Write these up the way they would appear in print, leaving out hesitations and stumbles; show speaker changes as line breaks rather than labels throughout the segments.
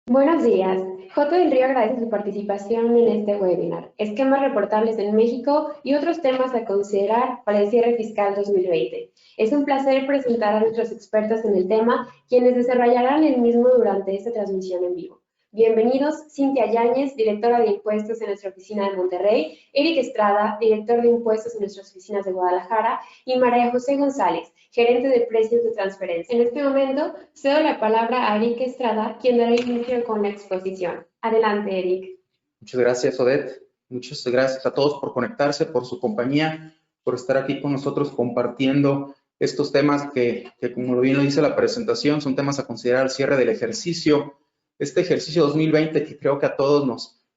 Buenos días. J. del Río agradece su participación en este webinar, esquemas reportables en México y otros temas a considerar para el cierre fiscal 2020. Es un placer presentar a nuestros expertos en el tema, quienes desarrollarán el mismo durante esta transmisión en vivo. Bienvenidos, Cintia Yáñez, directora de Impuestos en nuestra oficina de Monterrey, Eric Estrada, director de Impuestos en nuestras oficinas de Guadalajara, y María José González, gerente de precios de transferencia. En este momento, cedo la palabra a Eric Estrada, quien dará inicio con la exposición. Adelante, Eric.
Muchas gracias, Odette. Muchas gracias a todos por conectarse, por su compañía, por estar aquí con nosotros compartiendo estos temas que como bien lo dice la presentación, son temas a considerar al cierre del ejercicio. Este ejercicio 2020 que creo que a todos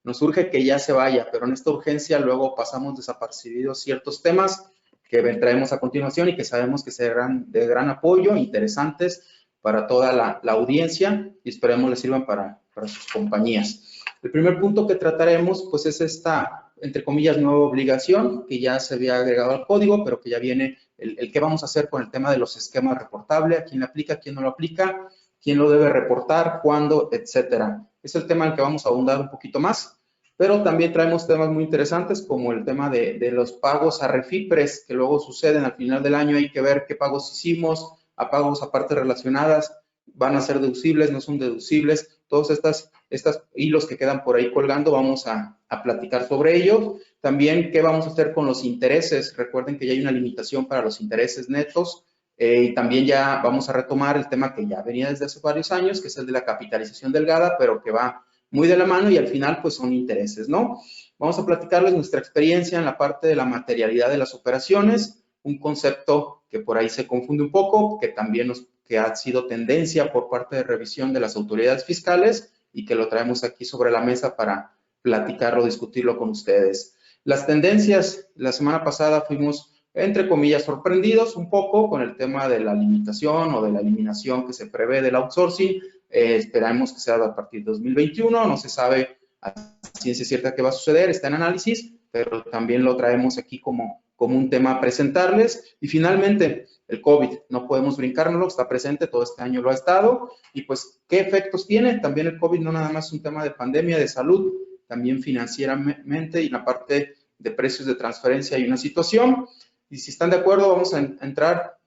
nos urge que ya se vaya, pero en esta urgencia luego pasamos desapercibidos ciertos temas que traemos a continuación y que sabemos que serán de gran apoyo, interesantes para toda la audiencia y esperemos les sirvan para sus compañías. El primer punto que trataremos, pues, es esta, entre comillas, nueva obligación que ya se había agregado al código, pero que ya viene el qué vamos a hacer con el tema de los esquemas reportables, a quién le aplica, a quién no lo aplica, quién lo debe reportar, cuándo, etcétera. Es el tema en el que vamos a ahondar un poquito más, pero también traemos temas muy interesantes como el tema de los pagos a refipres que luego suceden al final del año. Hay que ver qué pagos hicimos, a pagos a partes relacionadas, van a ser deducibles, no son deducibles, todos estos hilos que quedan por ahí colgando, vamos a platicar sobre ellos. También, ¿qué vamos a hacer con los intereses? Recuerden que ya hay una limitación para los intereses netos y también ya vamos a retomar el tema que ya venía desde hace varios años, que es el de la capitalización delgada, pero que va muy de la mano y al final, pues, son intereses, ¿no? Vamos a platicarles nuestra experiencia en la parte de la materialidad de las operaciones, un concepto que por ahí se confunde un poco, que también que ha sido tendencia por parte de revisión de las autoridades fiscales y que lo traemos aquí sobre la mesa para platicarlo, discutirlo con ustedes. Las tendencias, la semana pasada fuimos, entre comillas, sorprendidos un poco con el tema de la limitación o de la eliminación que se prevé del outsourcing. Esperamos que sea a partir de 2021, no se sabe a ciencia cierta qué va a suceder, está en análisis, pero también lo traemos aquí como un tema a presentarles. Y finalmente, el COVID, no podemos brincárnoslo, está presente, todo este año lo ha estado, y pues, ¿qué efectos tiene? También el COVID no nada más es un tema de pandemia, de salud, también financieramente y en la parte de precios de transferencia hay una situación. Y si están de acuerdo, vamos a entrar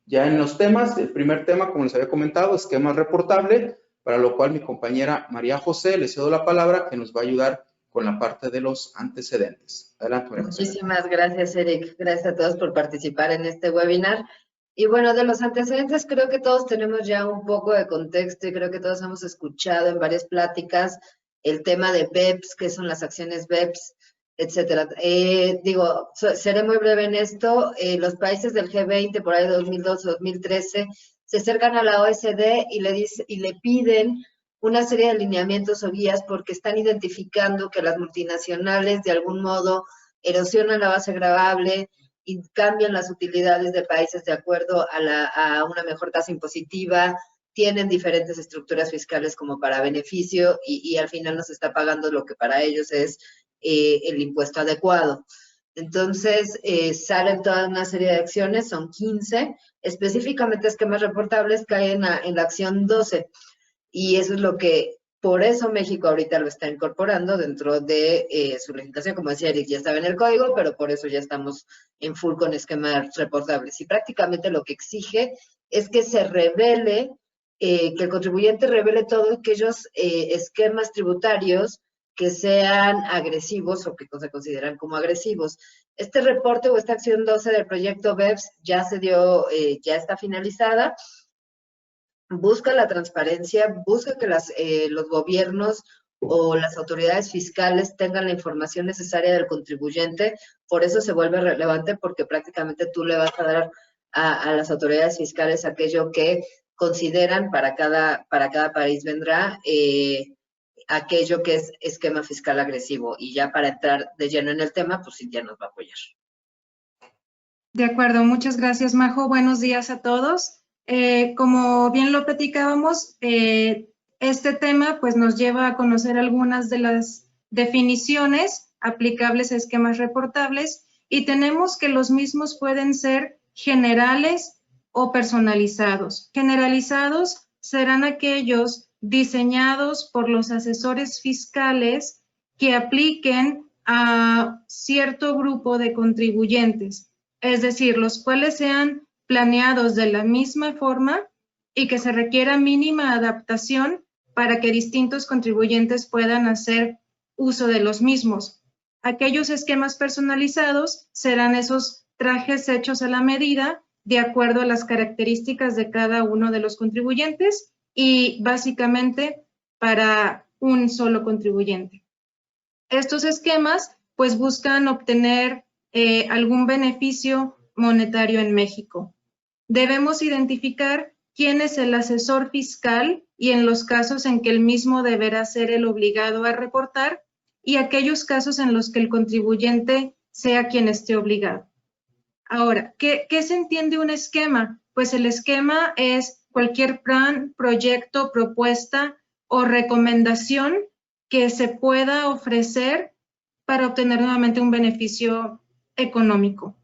ya en los temas. El primer tema, como les había comentado, esquema reportable, para lo cual mi compañera María José, le cedo la palabra, que nos va a ayudar con la parte de los antecedentes. Adelante, María José.
Muchísimas gracias, Eric. Gracias a todos por participar en este webinar. Y bueno, de los antecedentes creo que todos tenemos ya un poco de contexto y creo que todos hemos escuchado en varias pláticas el tema de BEPS, que son las acciones BEPS, etcétera. Seré muy breve en esto. Los países del G20, por ahí de 2012-2013, se acercan a la OECD y le piden una serie de lineamientos o guías porque están identificando que las multinacionales de algún modo erosionan la base gravable y cambian las utilidades de países de acuerdo a una mejor tasa impositiva, tienen diferentes estructuras fiscales como para beneficio y al final nos está pagando lo que para ellos es el impuesto adecuado. Entonces, salen toda una serie de acciones, son 15, específicamente esquemas reportables caen en la acción 12. Y eso es lo que, por eso México ahorita lo está incorporando dentro de su legislación. Como decía Eric, ya estaba en el código, pero por eso ya estamos en full con esquemas reportables. Y prácticamente lo que exige es que se revele, que el contribuyente revele todos aquellos esquemas tributarios que sean agresivos o que se consideran como agresivos. Este reporte o esta acción 12 del proyecto BEPS ya se dio, ya está finalizada. Busca la transparencia, busca que los gobiernos o las autoridades fiscales tengan la información necesaria del contribuyente. Por eso se vuelve relevante, porque prácticamente tú le vas a dar a las autoridades fiscales aquello que consideran para cada país vendrá aquello que es esquema fiscal agresivo. Y ya para entrar de lleno en el tema, pues Cintia nos va a apoyar.
De acuerdo, muchas gracias, Majo. Buenos días a todos. Como bien lo platicábamos, este tema pues nos lleva a conocer algunas de las definiciones aplicables a esquemas reportables y tenemos que los mismos pueden ser generales o personalizados. Generalizados serán aquellos diseñados por los asesores fiscales que apliquen a cierto grupo de contribuyentes, es decir, los cuales sean planeados de la misma forma y que se requiera mínima adaptación para que distintos contribuyentes puedan hacer uso de los mismos. Aquellos esquemas personalizados serán esos trajes hechos a la medida de acuerdo a las características de cada uno de los contribuyentes y básicamente para un solo contribuyente. Estos esquemas pues buscan obtener algún beneficio monetario en México. Debemos identificar quién es el asesor fiscal y en los casos en que el mismo deberá ser el obligado a reportar y aquellos casos en los que el contribuyente sea quien esté obligado. Ahora, ¿qué se entiende un esquema? Pues el esquema es cualquier plan, proyecto, propuesta o recomendación que se pueda ofrecer para obtener nuevamente un beneficio económico.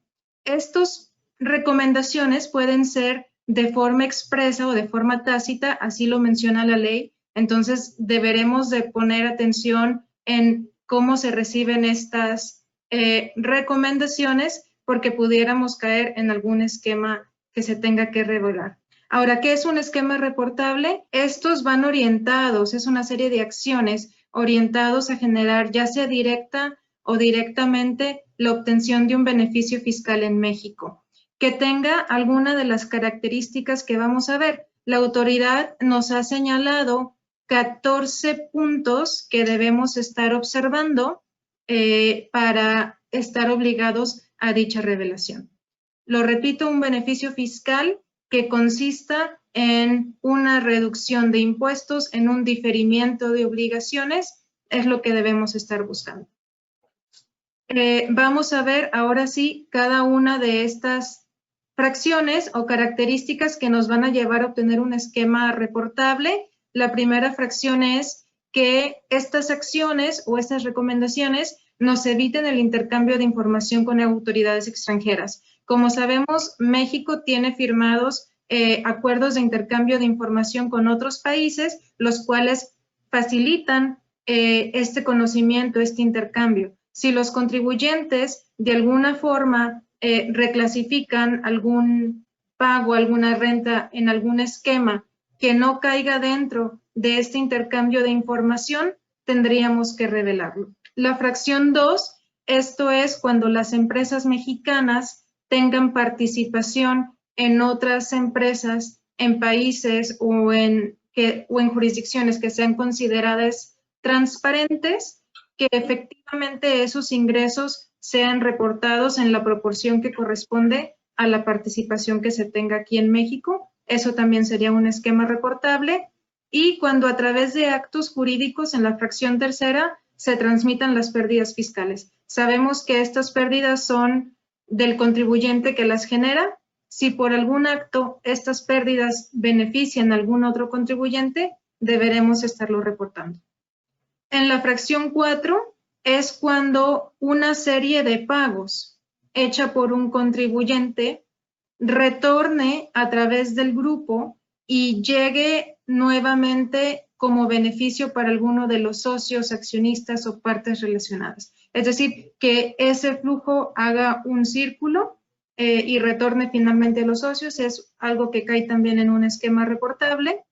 Estas recomendaciones pueden ser de forma expresa o de forma tácita, así lo menciona la ley. Entonces, deberemos de poner atención en cómo se reciben estas recomendaciones, porque pudiéramos caer en algún esquema que se tenga que revelar. Ahora, ¿qué es un esquema reportable? Estos van orientados, es una serie de acciones orientados a generar ya sea directa o directamente la obtención de un beneficio fiscal en México, que tenga alguna de las características que vamos a ver. La autoridad nos ha señalado 14 puntos que debemos estar observando para estar obligados a dicha revelación. Lo repito, un beneficio fiscal que consista en una reducción de impuestos, en un diferimiento de obligaciones, es lo que debemos estar buscando. Vamos a ver ahora sí cada una de estas fracciones o características que nos van a llevar a obtener un esquema reportable. La primera fracción es que estas acciones o estas recomendaciones nos eviten el intercambio de información con autoridades extranjeras. Como sabemos, México tiene firmados acuerdos de intercambio de información con otros países, los cuales facilitan este conocimiento, este intercambio. Si los contribuyentes de alguna forma reclasifican algún pago, alguna renta en algún esquema que no caiga dentro de este intercambio de información, tendríamos que revelarlo. La fracción 2, esto es cuando las empresas mexicanas tengan participación en otras empresas, en países o en jurisdicciones que sean consideradas transparentes, que efectivamente esos ingresos sean reportados en la proporción que corresponde a la participación que se tenga aquí en México. Eso también sería un esquema reportable. Y cuando a través de actos jurídicos en la fracción tercera se transmitan las pérdidas fiscales. Sabemos que estas pérdidas son del contribuyente que las genera. Si por algún acto estas pérdidas benefician a algún otro contribuyente, deberemos estarlo reportando. En la fracción 4 es cuando una serie de pagos hecha por un contribuyente retorne a través del grupo y llegue nuevamente como beneficio para alguno de los socios, accionistas o partes relacionadas. Es decir, que ese flujo haga un círculo y retorne finalmente a los socios, es algo que cae también en un esquema reportable.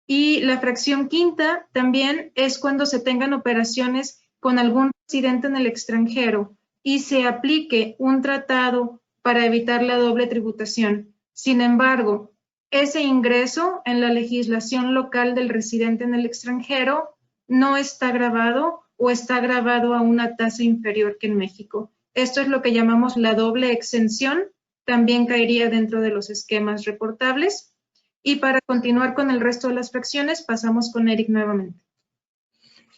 Y la fracción quinta también es cuando se tengan operaciones con algún residente en el extranjero y se aplique un tratado para evitar la doble tributación. Sin embargo, ese ingreso en la legislación local del residente en el extranjero no está grabado o está grabado a una tasa inferior que en México. Esto es lo que llamamos la doble exención, también caería dentro de los esquemas reportables. Y para continuar con el resto de las fracciones, pasamos con Eric nuevamente.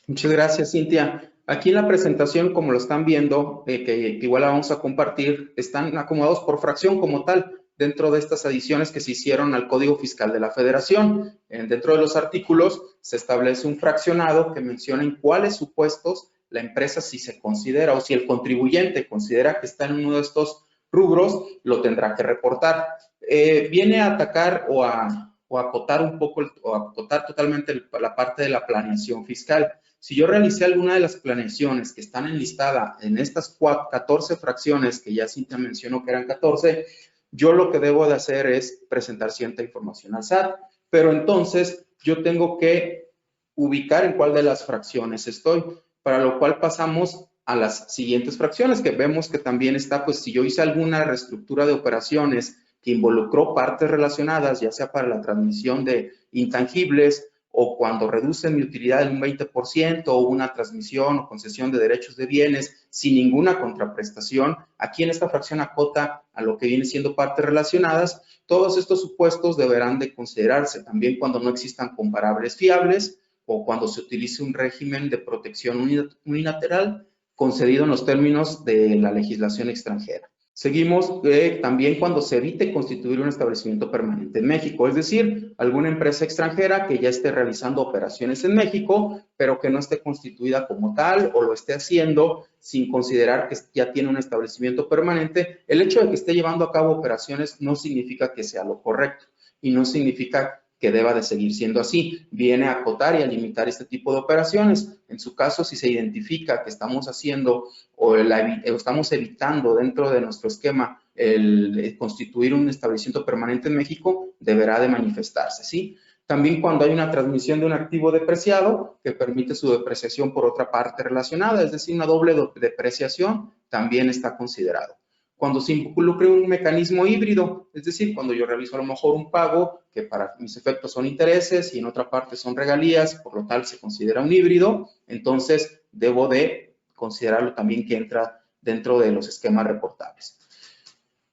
Muchas gracias, Cintia. Aquí en la presentación, como lo están viendo, que igual la vamos a compartir, están acomodados por fracción como tal, dentro de estas adiciones que se hicieron al Código Fiscal de la Federación. Dentro de los artículos se establece un fraccionado que menciona en cuáles supuestos la empresa, si se considera o si el contribuyente considera que está en uno de estos rubros, lo tendrá que reportar. Viene a atacar o a o acotar un poco, o acotar totalmente la parte de la planeación fiscal. Si yo realicé alguna de las planeaciones que están enlistadas en estas 14 fracciones, que ya Cintia mencionó que eran 14, yo lo que debo de hacer es presentar cierta información al SAT, pero entonces yo tengo que ubicar en cuál de las fracciones estoy, para lo cual pasamos a las siguientes fracciones, que vemos que también está, pues si yo hice alguna reestructura de operaciones que involucró partes relacionadas, ya sea para la transmisión de intangibles o cuando reducen mi utilidad en un 20% o una transmisión o concesión de derechos de bienes sin ninguna contraprestación, aquí en esta fracción acota a lo que viene siendo partes relacionadas. Todos estos supuestos deberán de considerarse también cuando no existan comparables fiables o cuando se utilice un régimen de protección unilateral concedido en los términos de la legislación extranjera. Seguimos también cuando se evite constituir un establecimiento permanente en México, es decir, alguna empresa extranjera que ya esté realizando operaciones en México, pero que no esté constituida como tal o lo esté haciendo sin considerar que ya tiene un establecimiento permanente. El hecho de que esté llevando a cabo operaciones no significa que sea lo correcto y no significa que deba de seguir siendo así. Viene a acotar y a limitar este tipo de operaciones. En su caso, si se identifica que estamos haciendo o estamos evitando dentro de nuestro esquema el constituir un establecimiento permanente en México, deberá de manifestarse, ¿sí? También cuando hay una transmisión de un activo depreciado que permite su depreciación por otra parte relacionada, es decir, una doble depreciación, también está considerado. Cuando se involucre un mecanismo híbrido, es decir, cuando yo realizo a lo mejor un pago que para mis efectos son intereses y en otra parte son regalías, por lo tal se considera un híbrido, entonces debo de considerarlo también que entra dentro de los esquemas reportables.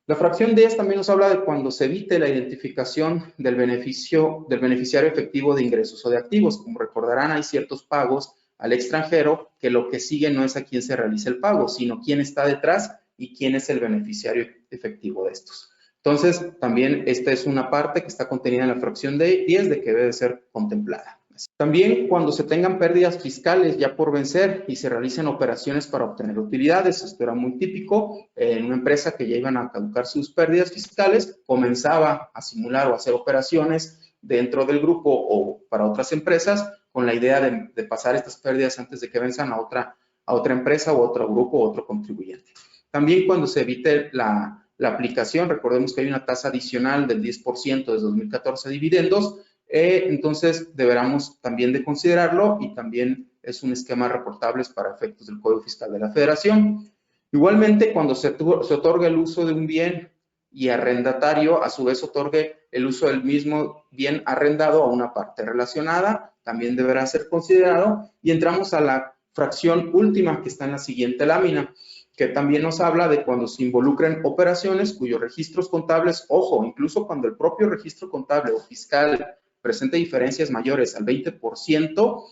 La fracción 10 también nos habla de cuando se evite la identificación del beneficiario efectivo de ingresos o de activos. Como recordarán, hay ciertos pagos al extranjero que lo que sigue no es a quién se realiza el pago, sino quién está detrás y quién es el beneficiario efectivo de estos. Entonces, también esta es una parte que está contenida en la fracción 10 de que debe ser contemplada. También cuando se tengan pérdidas fiscales ya por vencer y se realicen operaciones para obtener utilidades, esto era muy típico en una empresa que ya iban a caducar sus pérdidas fiscales, comenzaba a simular o a hacer operaciones dentro del grupo o para otras empresas con la idea de pasar estas pérdidas antes de que venzan a otra empresa o otro grupo o otro contribuyente. También cuando se evite la aplicación, recordemos que hay una tasa adicional del 10% de 2014 de dividendos, entonces deberemos también de considerarlo y también es un esquema reportable para efectos del Código Fiscal de la Federación. Igualmente, cuando se otorga el uso de un bien y arrendatario, a su vez otorgue el uso del mismo bien arrendado a una parte relacionada, también deberá ser considerado. Y entramos a la fracción última que está en la siguiente lámina, que también nos habla de cuando se involucren operaciones cuyos registros contables, ojo, incluso cuando el propio registro contable o fiscal presente diferencias mayores al 20%,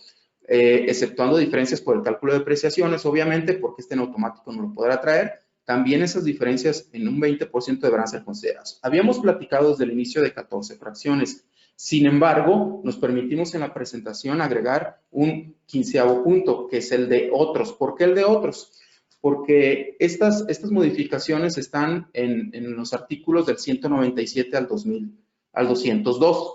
exceptuando diferencias por el cálculo de depreciaciones, obviamente, porque en automático no lo podrá traer, también esas diferencias en un 20% deberán ser consideradas. Habíamos platicado desde el inicio de 14 fracciones. Sin embargo, nos permitimos en la presentación agregar un 15º punto, que es el de otros. ¿Por qué el de otros? Porque estas modificaciones están en los artículos del 197 al 202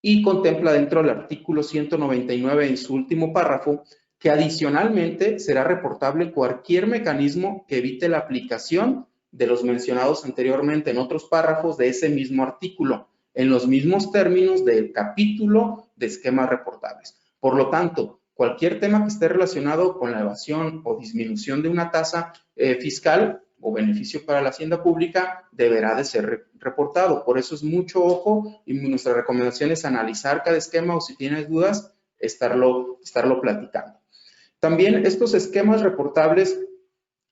y contempla dentro del artículo 199 en su último párrafo que adicionalmente será reportable cualquier mecanismo que evite la aplicación de los mencionados anteriormente en otros párrafos de ese mismo artículo, en los mismos términos del capítulo de esquemas reportables. Por lo tanto, cualquier tema que esté relacionado con la evasión o disminución de una tasa fiscal o beneficio para la hacienda pública deberá de ser reportado. Por eso es mucho ojo y nuestra recomendación es analizar cada esquema o si tienes dudas, estarlo platicando. También estos esquemas reportables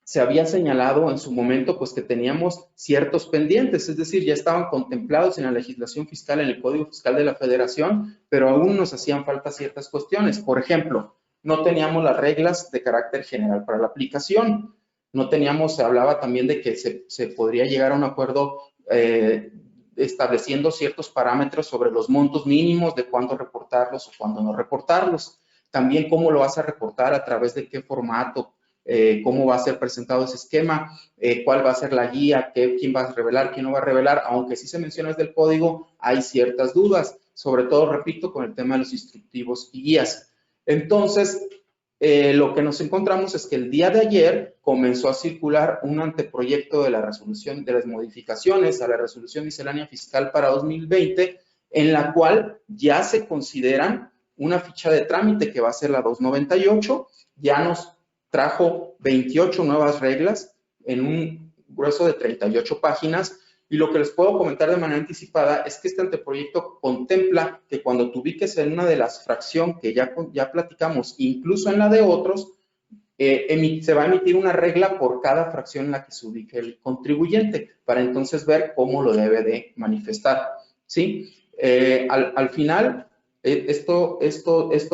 se había señalado en su momento pues que teníamos ciertos pendientes, es decir, ya estaban contemplados en la legislación fiscal, en el Código Fiscal de la Federación, pero aún nos hacían falta ciertas cuestiones. Por ejemplo, no teníamos las reglas de carácter general para la aplicación, no teníamos, se hablaba también de que se podría llegar a un acuerdo estableciendo ciertos parámetros sobre los montos mínimos de cuándo reportarlos o cuándo no reportarlos. También cómo lo vas a reportar, a través de qué formato, cómo va a ser presentado ese esquema, cuál va a ser la guía, quién va a revelar, quién no va a revelar, aunque sí se menciona desde el código, hay ciertas dudas, sobre todo, repito, con el tema de los instructivos y guías. Entonces, lo que nos encontramos es que el día de ayer comenzó a circular un anteproyecto de la resolución, de las modificaciones a la resolución miscelánea fiscal para 2020, en la cual ya se consideran una ficha de trámite que va a ser la 298, ya nos trajo 28 nuevas reglas en un grueso de 38 páginas, y lo que les puedo comentar de manera anticipada es que este anteproyecto contempla que cuando te ubiques en una de las fracciones que ya platicamos, incluso en la de otros, se va a emitir una regla por cada fracción en la que se ubique el contribuyente, para entonces ver cómo lo debe de manifestar, ¿sí? Al final, esto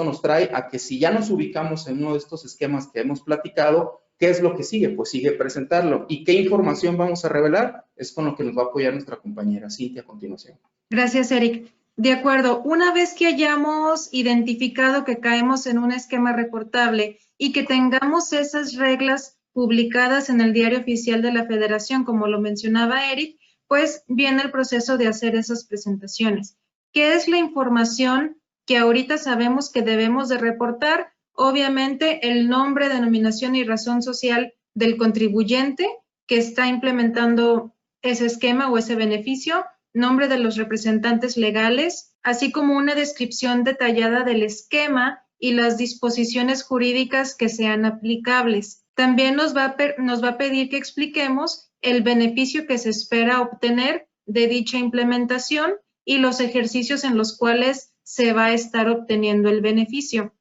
nos trae a que si ya nos ubicamos en uno de estos esquemas que hemos platicado, ¿qué es lo que sigue? Pues sigue presentarlo. ¿Y qué información vamos a revelar? Es con lo que nos va a apoyar nuestra compañera Cintia a continuación.
Gracias, Eric. De acuerdo, una vez que hayamos identificado que caemos en un esquema reportable y que tengamos esas reglas publicadas en el Diario Oficial de la Federación, como lo mencionaba Eric, pues viene el proceso de hacer esas presentaciones. ¿Qué es la información que ahorita sabemos que debemos de reportar? Obviamente, el nombre, denominación y razón social del contribuyente que está implementando ese esquema o ese beneficio, nombre de los representantes legales, así como una descripción detallada del esquema y las disposiciones jurídicas que sean aplicables. También nos va a pedir que expliquemos el beneficio que se espera obtener de dicha implementación y los ejercicios en los cuales se va a estar obteniendo el beneficio.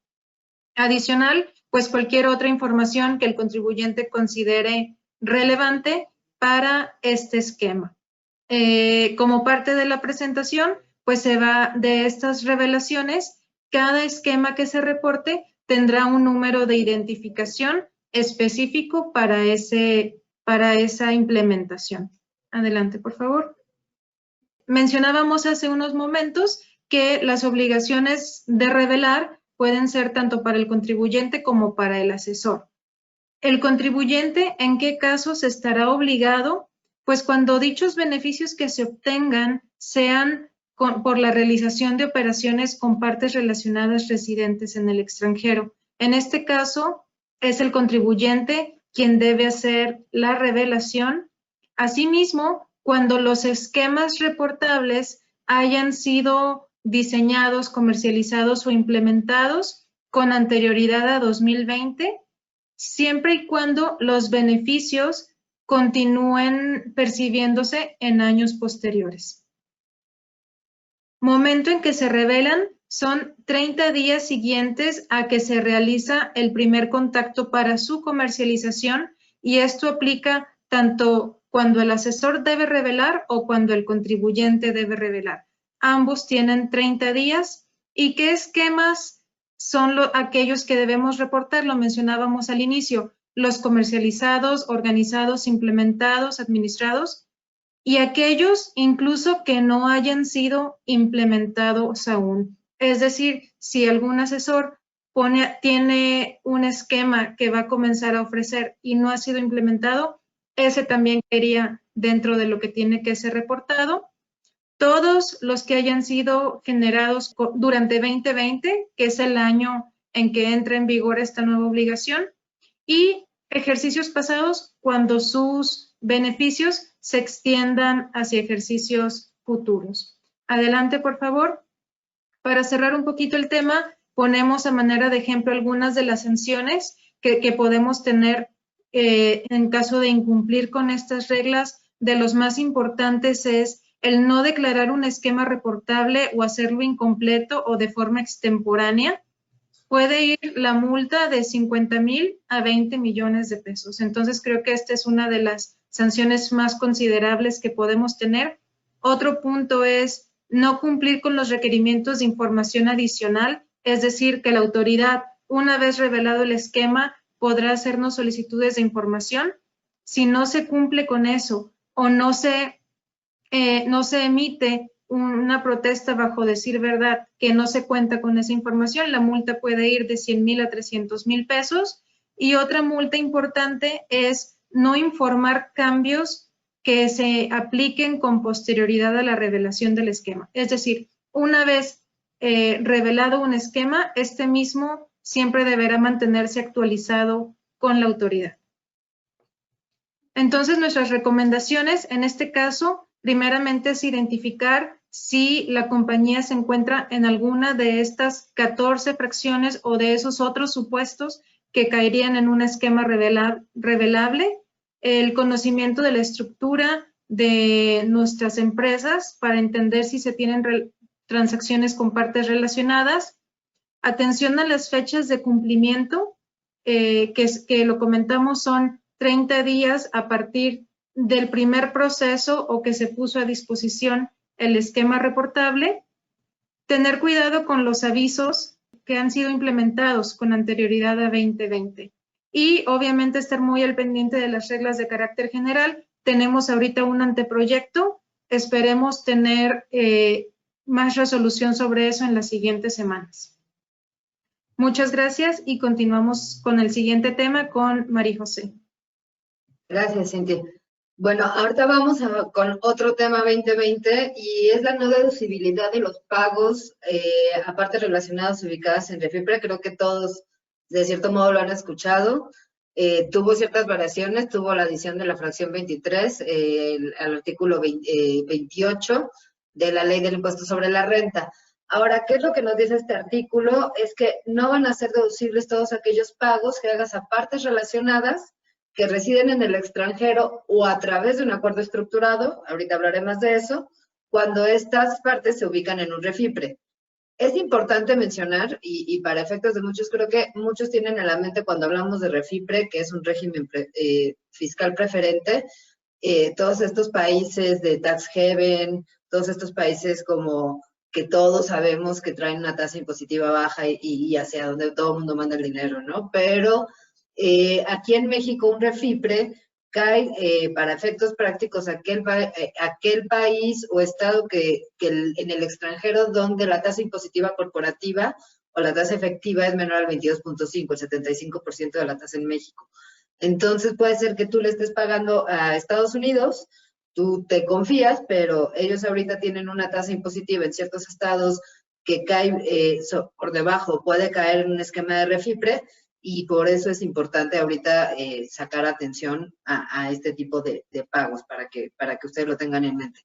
Adicional, pues cualquier otra información que el contribuyente considere relevante para este esquema. Como parte de la presentación, pues se va de estas revelaciones, cada esquema que se reporte tendrá un número de identificación específico para esa implementación. Adelante, por favor. Mencionábamos hace unos momentos que las obligaciones de revelar pueden ser tanto para el contribuyente como para el asesor. El contribuyente, ¿en qué casos estará obligado? Pues cuando dichos beneficios que se obtengan sean por la realización de operaciones con partes relacionadas residentes en el extranjero. En este caso, es el contribuyente quien debe hacer la revelación. Asimismo, cuando los esquemas reportables hayan sido diseñados, comercializados o implementados con anterioridad a 2020, siempre y cuando los beneficios continúen percibiéndose en años posteriores. Momento en que se revelan son 30 días siguientes a que se realiza el primer contacto para su comercialización, y esto aplica tanto cuando el asesor debe revelar o cuando el contribuyente debe revelar. Ambos tienen 30 días. ¿Y qué esquemas son aquellos que debemos reportar? Lo mencionábamos al inicio: los comercializados, organizados, implementados, administrados, y aquellos incluso que no hayan sido implementados aún. Es decir, si algún asesor tiene un esquema que va a comenzar a ofrecer y no ha sido implementado, ese también quedaría dentro de lo que tiene que ser reportado. Todos los que hayan sido generados durante 2020, que es el año en que entra en vigor esta nueva obligación, y ejercicios pasados cuando sus beneficios se extiendan hacia ejercicios futuros. Adelante, por favor. Para cerrar un poquito el tema, ponemos a manera de ejemplo algunas de las sanciones que podemos tener en caso de incumplir con estas reglas. De los más importantes es el no declarar un esquema reportable o hacerlo incompleto o de forma extemporánea. Puede ir la multa de 50,000 a 20 millones de pesos. Entonces, creo que esta es una de las sanciones más considerables que podemos tener. Otro punto es no cumplir con los requerimientos de información adicional, es decir, que la autoridad, una vez revelado el esquema, podrá hacernos solicitudes de información. Si no se cumple con eso o no se emite una protesta bajo decir verdad que no se cuenta con esa información, la multa puede ir de 100,000 a 300,000 pesos. Y otra multa importante es no informar cambios que se apliquen con posterioridad a la revelación del esquema. Es decir, una vez revelado un esquema, este mismo siempre deberá mantenerse actualizado con la autoridad. Entonces, nuestras recomendaciones en este caso, primeramente es identificar si la compañía se encuentra en alguna de estas 14 fracciones o de esos otros supuestos que caerían en un esquema revelable, el conocimiento de la estructura de nuestras empresas para entender si se tienen transacciones con partes relacionadas, atención a las fechas de cumplimiento, que lo comentamos son 30 días a partir del primer proceso o que se puso a disposición el esquema reportable, tener cuidado con los avisos que han sido implementados con anterioridad a 2020 y obviamente estar muy al pendiente de las reglas de carácter general. Tenemos ahorita un anteproyecto, esperemos tener más resolución sobre eso en las siguientes semanas. Muchas gracias y continuamos con el siguiente tema con María José.
Gracias, Cintia. Bueno, ahorita vamos con otro tema 2020 y es la no deducibilidad de los pagos a partes relacionadas ubicadas en Refipre. Creo que todos de cierto modo lo han escuchado. Tuvo ciertas variaciones, tuvo la adición de la fracción 23 al artículo 28 de la Ley del Impuesto sobre la Renta. Ahora, ¿qué es lo que nos dice este artículo? Es que no van a ser deducibles todos aquellos pagos que hagas a partes relacionadas que residen en el extranjero o a través de un acuerdo estructurado, ahorita hablaré más de eso, cuando estas partes se ubican en un Refipre. Es importante mencionar, y para efectos de muchos, creo que muchos tienen en la mente cuando hablamos de Refipre, que es un régimen fiscal preferente, todos estos países de tax haven, todos estos países como que todos sabemos que traen una tasa impositiva baja y hacia donde todo el mundo manda el dinero, ¿no? Pero aquí en México un Refipre cae para efectos prácticos aquel país o estado en el extranjero donde la tasa impositiva corporativa o la tasa efectiva es menor al 22.5, el 75% de la tasa en México. Entonces puede ser que tú le estés pagando a Estados Unidos, tú te confías, pero ellos ahorita tienen una tasa impositiva en ciertos estados que cae por debajo, puede caer en un esquema de Refipre, y por eso es importante ahorita sacar atención a este tipo de pagos para que ustedes lo tengan en mente.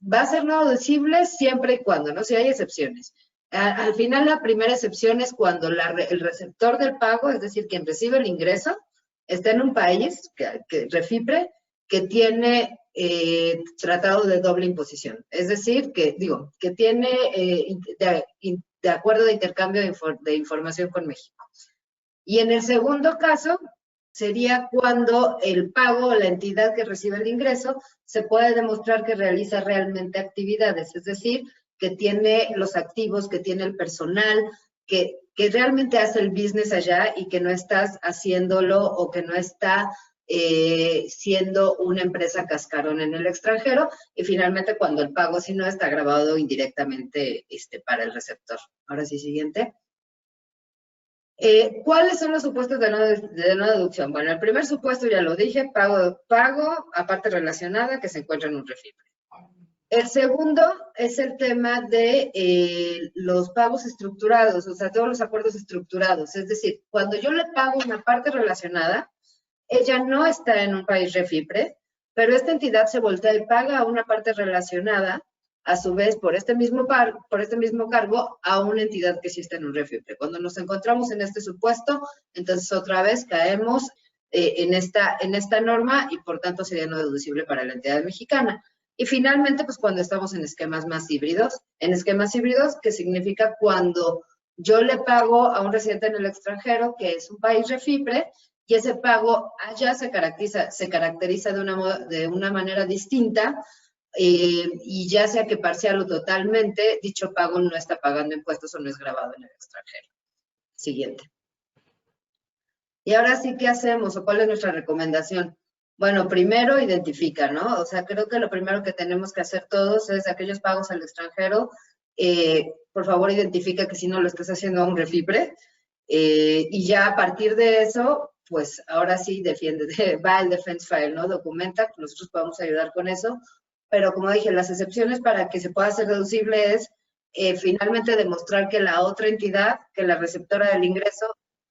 Va a ser no deducible siempre y cuando, ¿no? Si hay excepciones. Al final, la primera excepción es cuando el receptor del pago, es decir, quien recibe el ingreso, está en un país, que Refipre, que tiene tratado de doble imposición. Es decir, que tiene de acuerdo de intercambio de información con México. Y en el segundo caso, sería cuando el pago o la entidad que recibe el ingreso se puede demostrar que realiza realmente actividades, es decir, que tiene los activos, que tiene el personal, que realmente hace el business allá y que no estás haciéndolo o que no está siendo una empresa cascarón en el extranjero, y finalmente cuando el pago si no está grabado indirectamente para el receptor. Ahora sí, siguiente. ¿Cuáles son los supuestos de no deducción? Bueno, el primer supuesto ya lo dije, pago a parte relacionada que se encuentra en un Refipre. El segundo es el tema de los pagos estructurados, o sea, todos los acuerdos estructurados. Es decir, cuando yo le pago una parte relacionada, ella no está en un país Refipre, pero esta entidad se voltea y paga a una parte relacionada, a su vez, por este mismo cargo, a una entidad que sí está en un Refipre. Cuando nos encontramos en este supuesto, entonces otra vez caemos en esta norma y por tanto sería no deducible para la entidad mexicana. Y finalmente, pues cuando estamos en esquemas más híbridos, que significa cuando yo le pago a un residente en el extranjero, que es un país Refipre, y ese pago allá se caracteriza de una manera distinta, y ya sea que parcial o totalmente, dicho pago no está pagando impuestos o no es grabado en el extranjero. Siguiente. Y ahora sí, ¿qué hacemos o cuál es nuestra recomendación? Bueno, primero identifica, ¿no? O sea, creo que lo primero que tenemos que hacer todos es aquellos pagos al extranjero, por favor identifica que si no lo estás haciendo a un Refipre, Y ya a partir de eso, pues ahora sí va el defense file, ¿no? Documenta, nosotros podemos ayudar con eso, pero como dije, las excepciones para que se pueda hacer deducible es finalmente demostrar que la otra entidad, que la receptora del ingreso,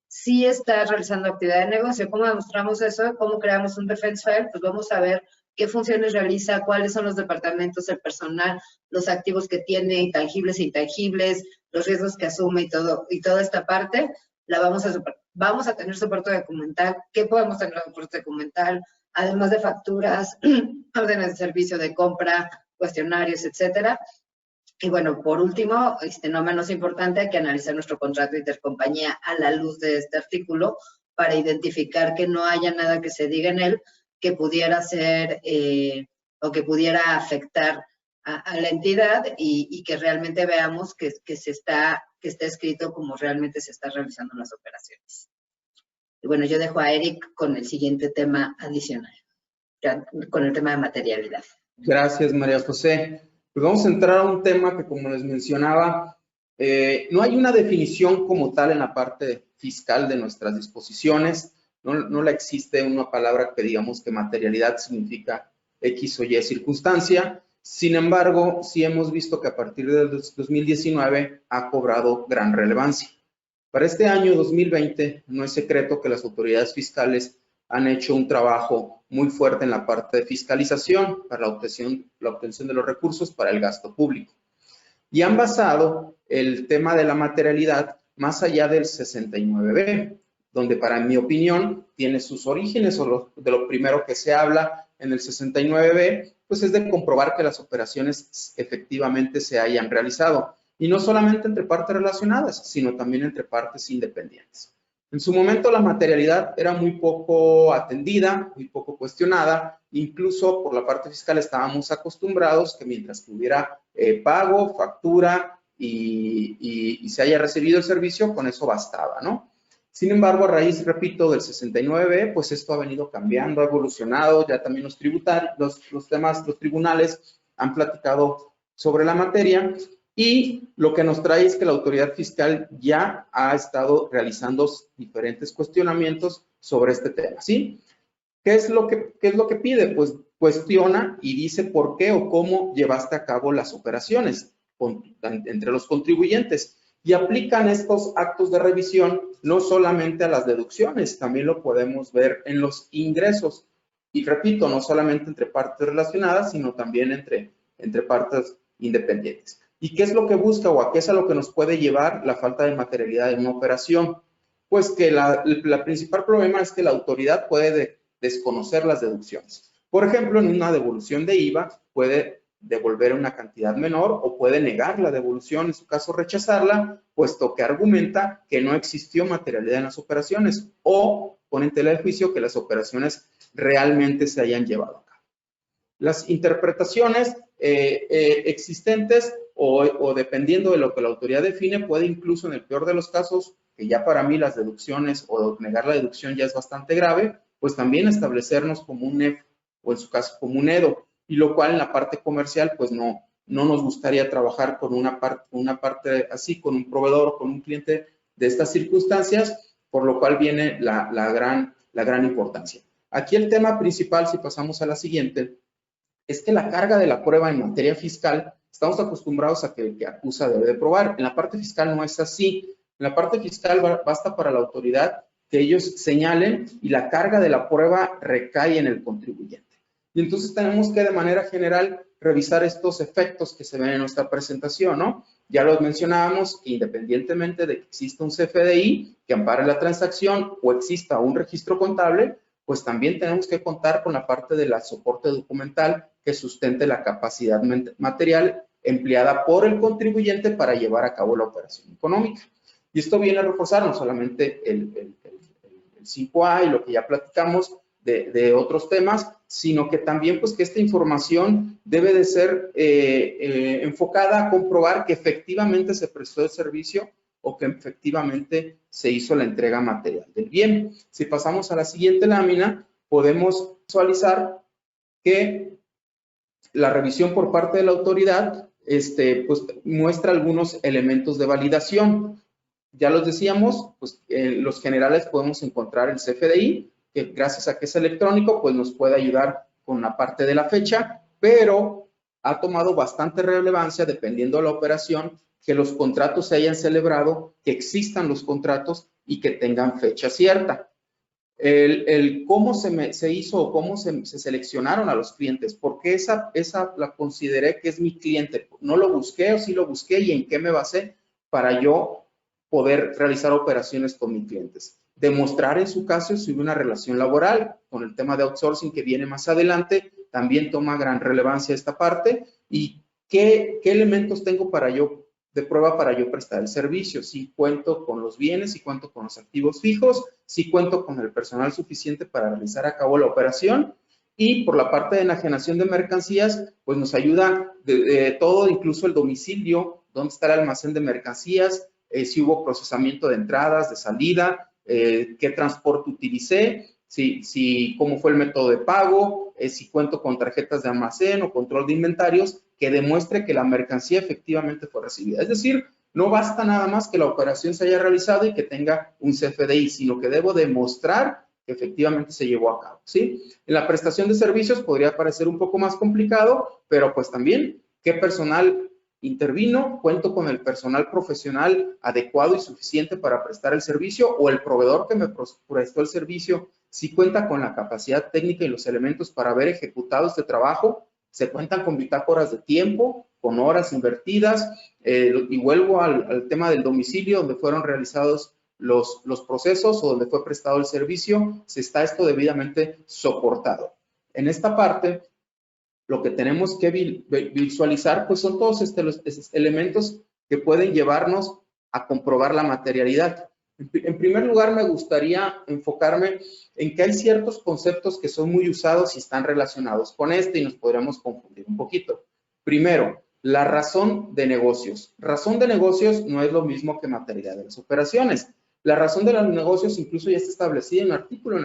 sí está realizando actividad de negocio. ¿Cómo demostramos eso? ¿Cómo creamos un defense file? Pues vamos a ver qué funciones realiza, cuáles son los departamentos, el personal, los activos que tiene, tangibles e intangibles, los riesgos que asume y toda esta parte. Vamos a tener soporte documental. ¿Qué podemos tener de soporte documental? Además de facturas, órdenes de servicio de compra, cuestionarios, etcétera. Y bueno, por último, no menos importante, hay que analizar nuestro contrato de intercompañía a la luz de este artículo para identificar que no haya nada que se diga en él que pudiera ser o que pudiera afectar a la entidad y que realmente veamos que está escrito como realmente se están realizando las operaciones. Y bueno, yo dejo a Eric con el siguiente tema adicional, con el tema de materialidad.
Gracias, María José. Pues vamos a entrar a un tema que, como les mencionaba, no hay una definición como tal en la parte fiscal de nuestras disposiciones. No la existe una palabra que digamos que materialidad significa X o Y circunstancia. Sin embargo, sí hemos visto que a partir del 2019 ha cobrado gran relevancia. Para este año 2020, no es secreto que las autoridades fiscales han hecho un trabajo muy fuerte en la parte de fiscalización para la obtención de los recursos para el gasto público. Y han basado el tema de la materialidad más allá del 69B, donde para mi opinión tiene sus orígenes o de lo primero que se habla en el 69B, pues es de comprobar que las operaciones efectivamente se hayan realizado. Y no solamente entre partes relacionadas, sino también entre partes independientes. En su momento la materialidad era muy poco atendida, muy poco cuestionada, incluso por la parte fiscal estábamos acostumbrados que mientras que hubiera pago, factura y se haya recibido el servicio, con eso bastaba, ¿no? Sin embargo, a raíz, repito, del 69B, pues esto ha venido cambiando, ha evolucionado, ya también los tribunales han platicado sobre la materia. Y lo que nos trae es que la autoridad fiscal ya ha estado realizando diferentes cuestionamientos sobre este tema, ¿sí? ¿Qué es lo que pide? Pues cuestiona y dice por qué o cómo llevaste a cabo las operaciones entre los contribuyentes. Y aplican estos actos de revisión no solamente a las deducciones, también lo podemos ver en los ingresos. Y repito, no solamente entre partes relacionadas, sino también entre partes independientes. ¿Y qué es lo que busca o a qué es a lo que nos puede llevar la falta de materialidad en una operación? Pues que la principal problema es que la autoridad puede desconocer las deducciones. Por ejemplo, en una devolución de IVA puede devolver una cantidad menor o puede negar la devolución, en su caso rechazarla, puesto que argumenta que no existió materialidad en las operaciones o pone en tela de juicio que las operaciones realmente se hayan llevado a cabo. Las interpretaciones existentes o dependiendo de lo que la autoridad define, puede incluso en el peor de los casos, que ya para mí las deducciones o negar la deducción ya es bastante grave, pues también establecernos como un NEF o en su caso como un EDO, y lo cual en la parte comercial pues no nos gustaría trabajar con una parte así, con un proveedor o con un cliente de estas circunstancias, por lo cual viene la gran importancia. Aquí el tema principal, si pasamos a la siguiente, es que la carga de la prueba en materia fiscal, estamos acostumbrados a que el que acusa debe de probar. En la parte fiscal no es así. En la parte fiscal basta para la autoridad que ellos señalen y la carga de la prueba recae en el contribuyente. Y entonces tenemos que de manera general revisar estos efectos que se ven en nuestra presentación, ¿no? Ya los mencionábamos, que independientemente de que exista un CFDI que ampare la transacción o exista un registro contable, pues también tenemos que contar con la parte del soporte documental que sustente la capacidad material empleada por el contribuyente para llevar a cabo la operación económica. Y esto viene a reforzar no solamente el 5A y lo que ya platicamos de otros temas, sino que también pues que esta información debe de ser enfocada a comprobar que efectivamente se prestó el servicio o que efectivamente se hizo la entrega material del bien. Si pasamos a la siguiente lámina, podemos visualizar que la revisión por parte de la autoridad pues muestra algunos elementos de validación. ya los decíamos, pues en los generales podemos encontrar el CFDI, que gracias a que es electrónico, pues nos puede ayudar con la parte de la fecha, pero ha tomado bastante relevancia, dependiendo de la operación, que los contratos se hayan celebrado, que existan los contratos y que tengan fecha cierta. El cómo se hizo o cómo se seleccionaron a los clientes, porque esa la consideré que es mi cliente. No lo busqué o sí lo busqué y en qué me basé para yo poder realizar operaciones con mis clientes. Demostrar en su caso si hubo una relación laboral con el tema de outsourcing que viene más adelante, también toma gran relevancia esta parte. Y qué elementos tengo para yo de prueba para yo prestar el servicio, si cuento con los bienes, si cuento con los activos fijos, si cuento con el personal suficiente para realizar a cabo la operación. Y por la parte de enajenación de mercancías, pues nos ayuda de todo, incluso el domicilio, dónde está el almacén de mercancías, si hubo procesamiento de entradas, de salida, qué transporte utilicé, cómo fue el método de pago, si cuento con tarjetas de almacén o control de inventarios, que demuestre que la mercancía efectivamente fue recibida. Es decir, no basta nada más que la operación se haya realizado y que tenga un CFDI, sino que debo demostrar que efectivamente se llevó a cabo, ¿sí? En la prestación de servicios podría parecer un poco más complicado, pero pues también, ¿qué personal intervino? ¿Cuento con el personal profesional adecuado y suficiente para prestar el servicio? ¿O el proveedor que me prestó el servicio, si cuenta con la capacidad técnica y los elementos para haber ejecutado este trabajo? Se cuentan con bitácoras de tiempo, con horas invertidas, y vuelvo al tema del domicilio donde fueron realizados los procesos o donde fue prestado el servicio, si está esto debidamente soportado. En esta parte, lo que tenemos que visualizar, pues son todos estos elementos que pueden llevarnos a comprobar la materialidad. En primer lugar, me gustaría enfocarme en que hay ciertos conceptos que son muy usados y están relacionados con este y nos podríamos confundir un poquito. Primero, la razón de negocios. Razón de negocios no es lo mismo que materialidad de las operaciones. La razón de los negocios incluso ya está establecida en el artículo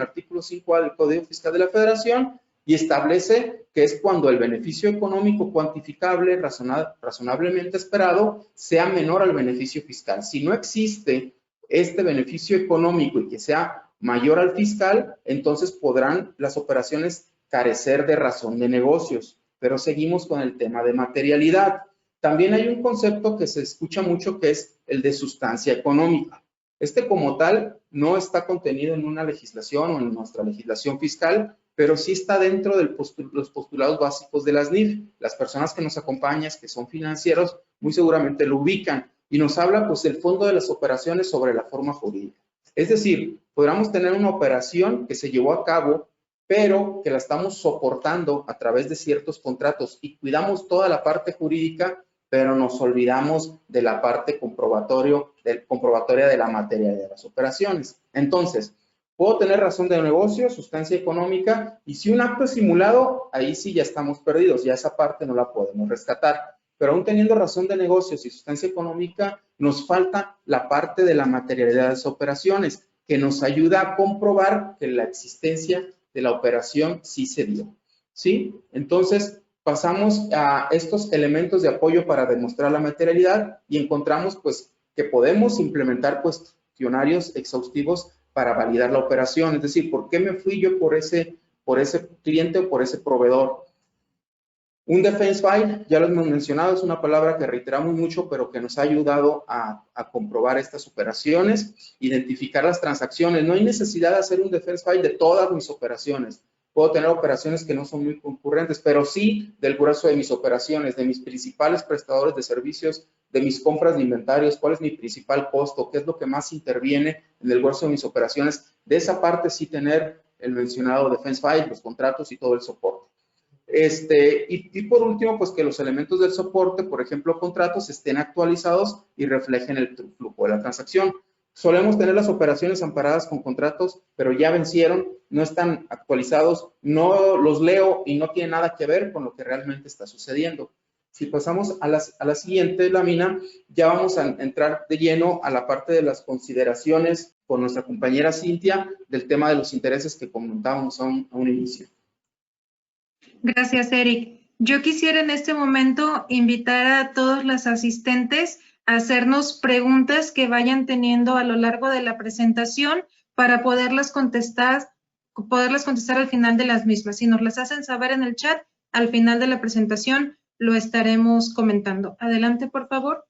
5A del Código Fiscal de la Federación y establece que es cuando el beneficio económico cuantificable, razonablemente esperado, sea menor al beneficio fiscal. Si no existe este beneficio económico y que sea mayor al fiscal, entonces podrán las operaciones carecer de razón de negocios. Pero seguimos con el tema de materialidad. También hay un concepto que se escucha mucho que es el de sustancia económica. Este como tal no está contenido en una legislación o en nuestra legislación fiscal, pero sí está dentro de los postulados básicos de las NIF. Las personas que nos acompañan, que son financieros, muy seguramente lo ubican y nos habla pues el fondo de las operaciones sobre la forma jurídica. Es decir, podríamos tener una operación que se llevó a cabo, pero que la estamos soportando a través de ciertos contratos y cuidamos toda la parte jurídica, pero nos olvidamos de la parte comprobatoria de la materia de las operaciones. Entonces, puedo tener razón de negocio, sustancia económica, y si un acto es simulado, ahí sí ya estamos perdidos, ya esa parte no la podemos rescatar. Pero aún teniendo razón de negocios y sustancia económica, nos falta la parte de la materialidad de las operaciones, que nos ayuda a comprobar que la existencia de la operación sí se dio, ¿sí? Entonces, pasamos a estos elementos de apoyo para demostrar la materialidad y encontramos, pues, que podemos implementar cuestionarios exhaustivos para validar la operación. Es decir, ¿por qué me fui yo por ese cliente o por ese proveedor? Un defense file, ya lo hemos mencionado, es una palabra que reiteramos mucho, pero que nos ha ayudado a comprobar estas operaciones, identificar las transacciones. No hay necesidad de hacer un defense file de todas mis operaciones. Puedo tener operaciones que no son muy concurrentes, pero sí del grueso de mis operaciones, de mis principales prestadores de servicios, de mis compras de inventarios, cuál es mi principal costo, qué es lo que más interviene en el grueso de mis operaciones. De esa parte sí tener el mencionado defense file, los contratos y todo el soporte. Y por último, pues que los elementos del soporte, por ejemplo, contratos, estén actualizados y reflejen el flujo de la transacción. Solemos tener las operaciones amparadas con contratos, pero ya vencieron, no están actualizados, no los leo y no tiene nada que ver con lo que realmente está sucediendo. Si pasamos a la siguiente lámina, ya vamos a entrar de lleno a la parte de las consideraciones con nuestra compañera Cintia del tema de los intereses que comentábamos a un inicio.
Gracias, Eric. Yo quisiera en este momento invitar a todos los asistentes hacernos preguntas que vayan teniendo a lo largo de la presentación para poderlas contestar al final de las mismas. Si nos las hacen saber en el chat, al final de la presentación lo estaremos comentando. Adelante, por favor.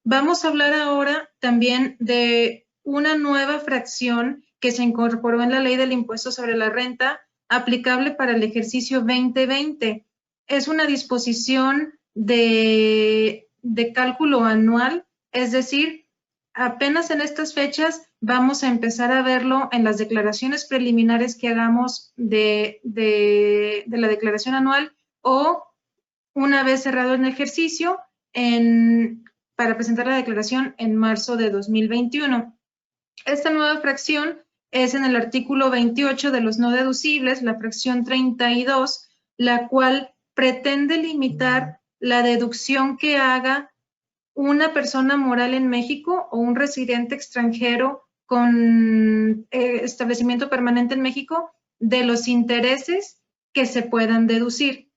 Vamos a hablar ahora también de una nueva fracción que se incorporó en la Ley del Impuesto sobre la Renta aplicable para el ejercicio 2020. Es una disposición de cálculo anual, es decir, apenas en estas fechas vamos a empezar a verlo en las declaraciones preliminares que hagamos de la declaración anual o una vez cerrado el ejercicio para presentar la declaración en marzo de 2021. Esta nueva fracción es en el artículo 28 de los no deducibles, la fracción 32, la cual pretende limitar la deducción que haga una persona moral en México o un residente extranjero con establecimiento permanente en México de los intereses que se puedan deducir.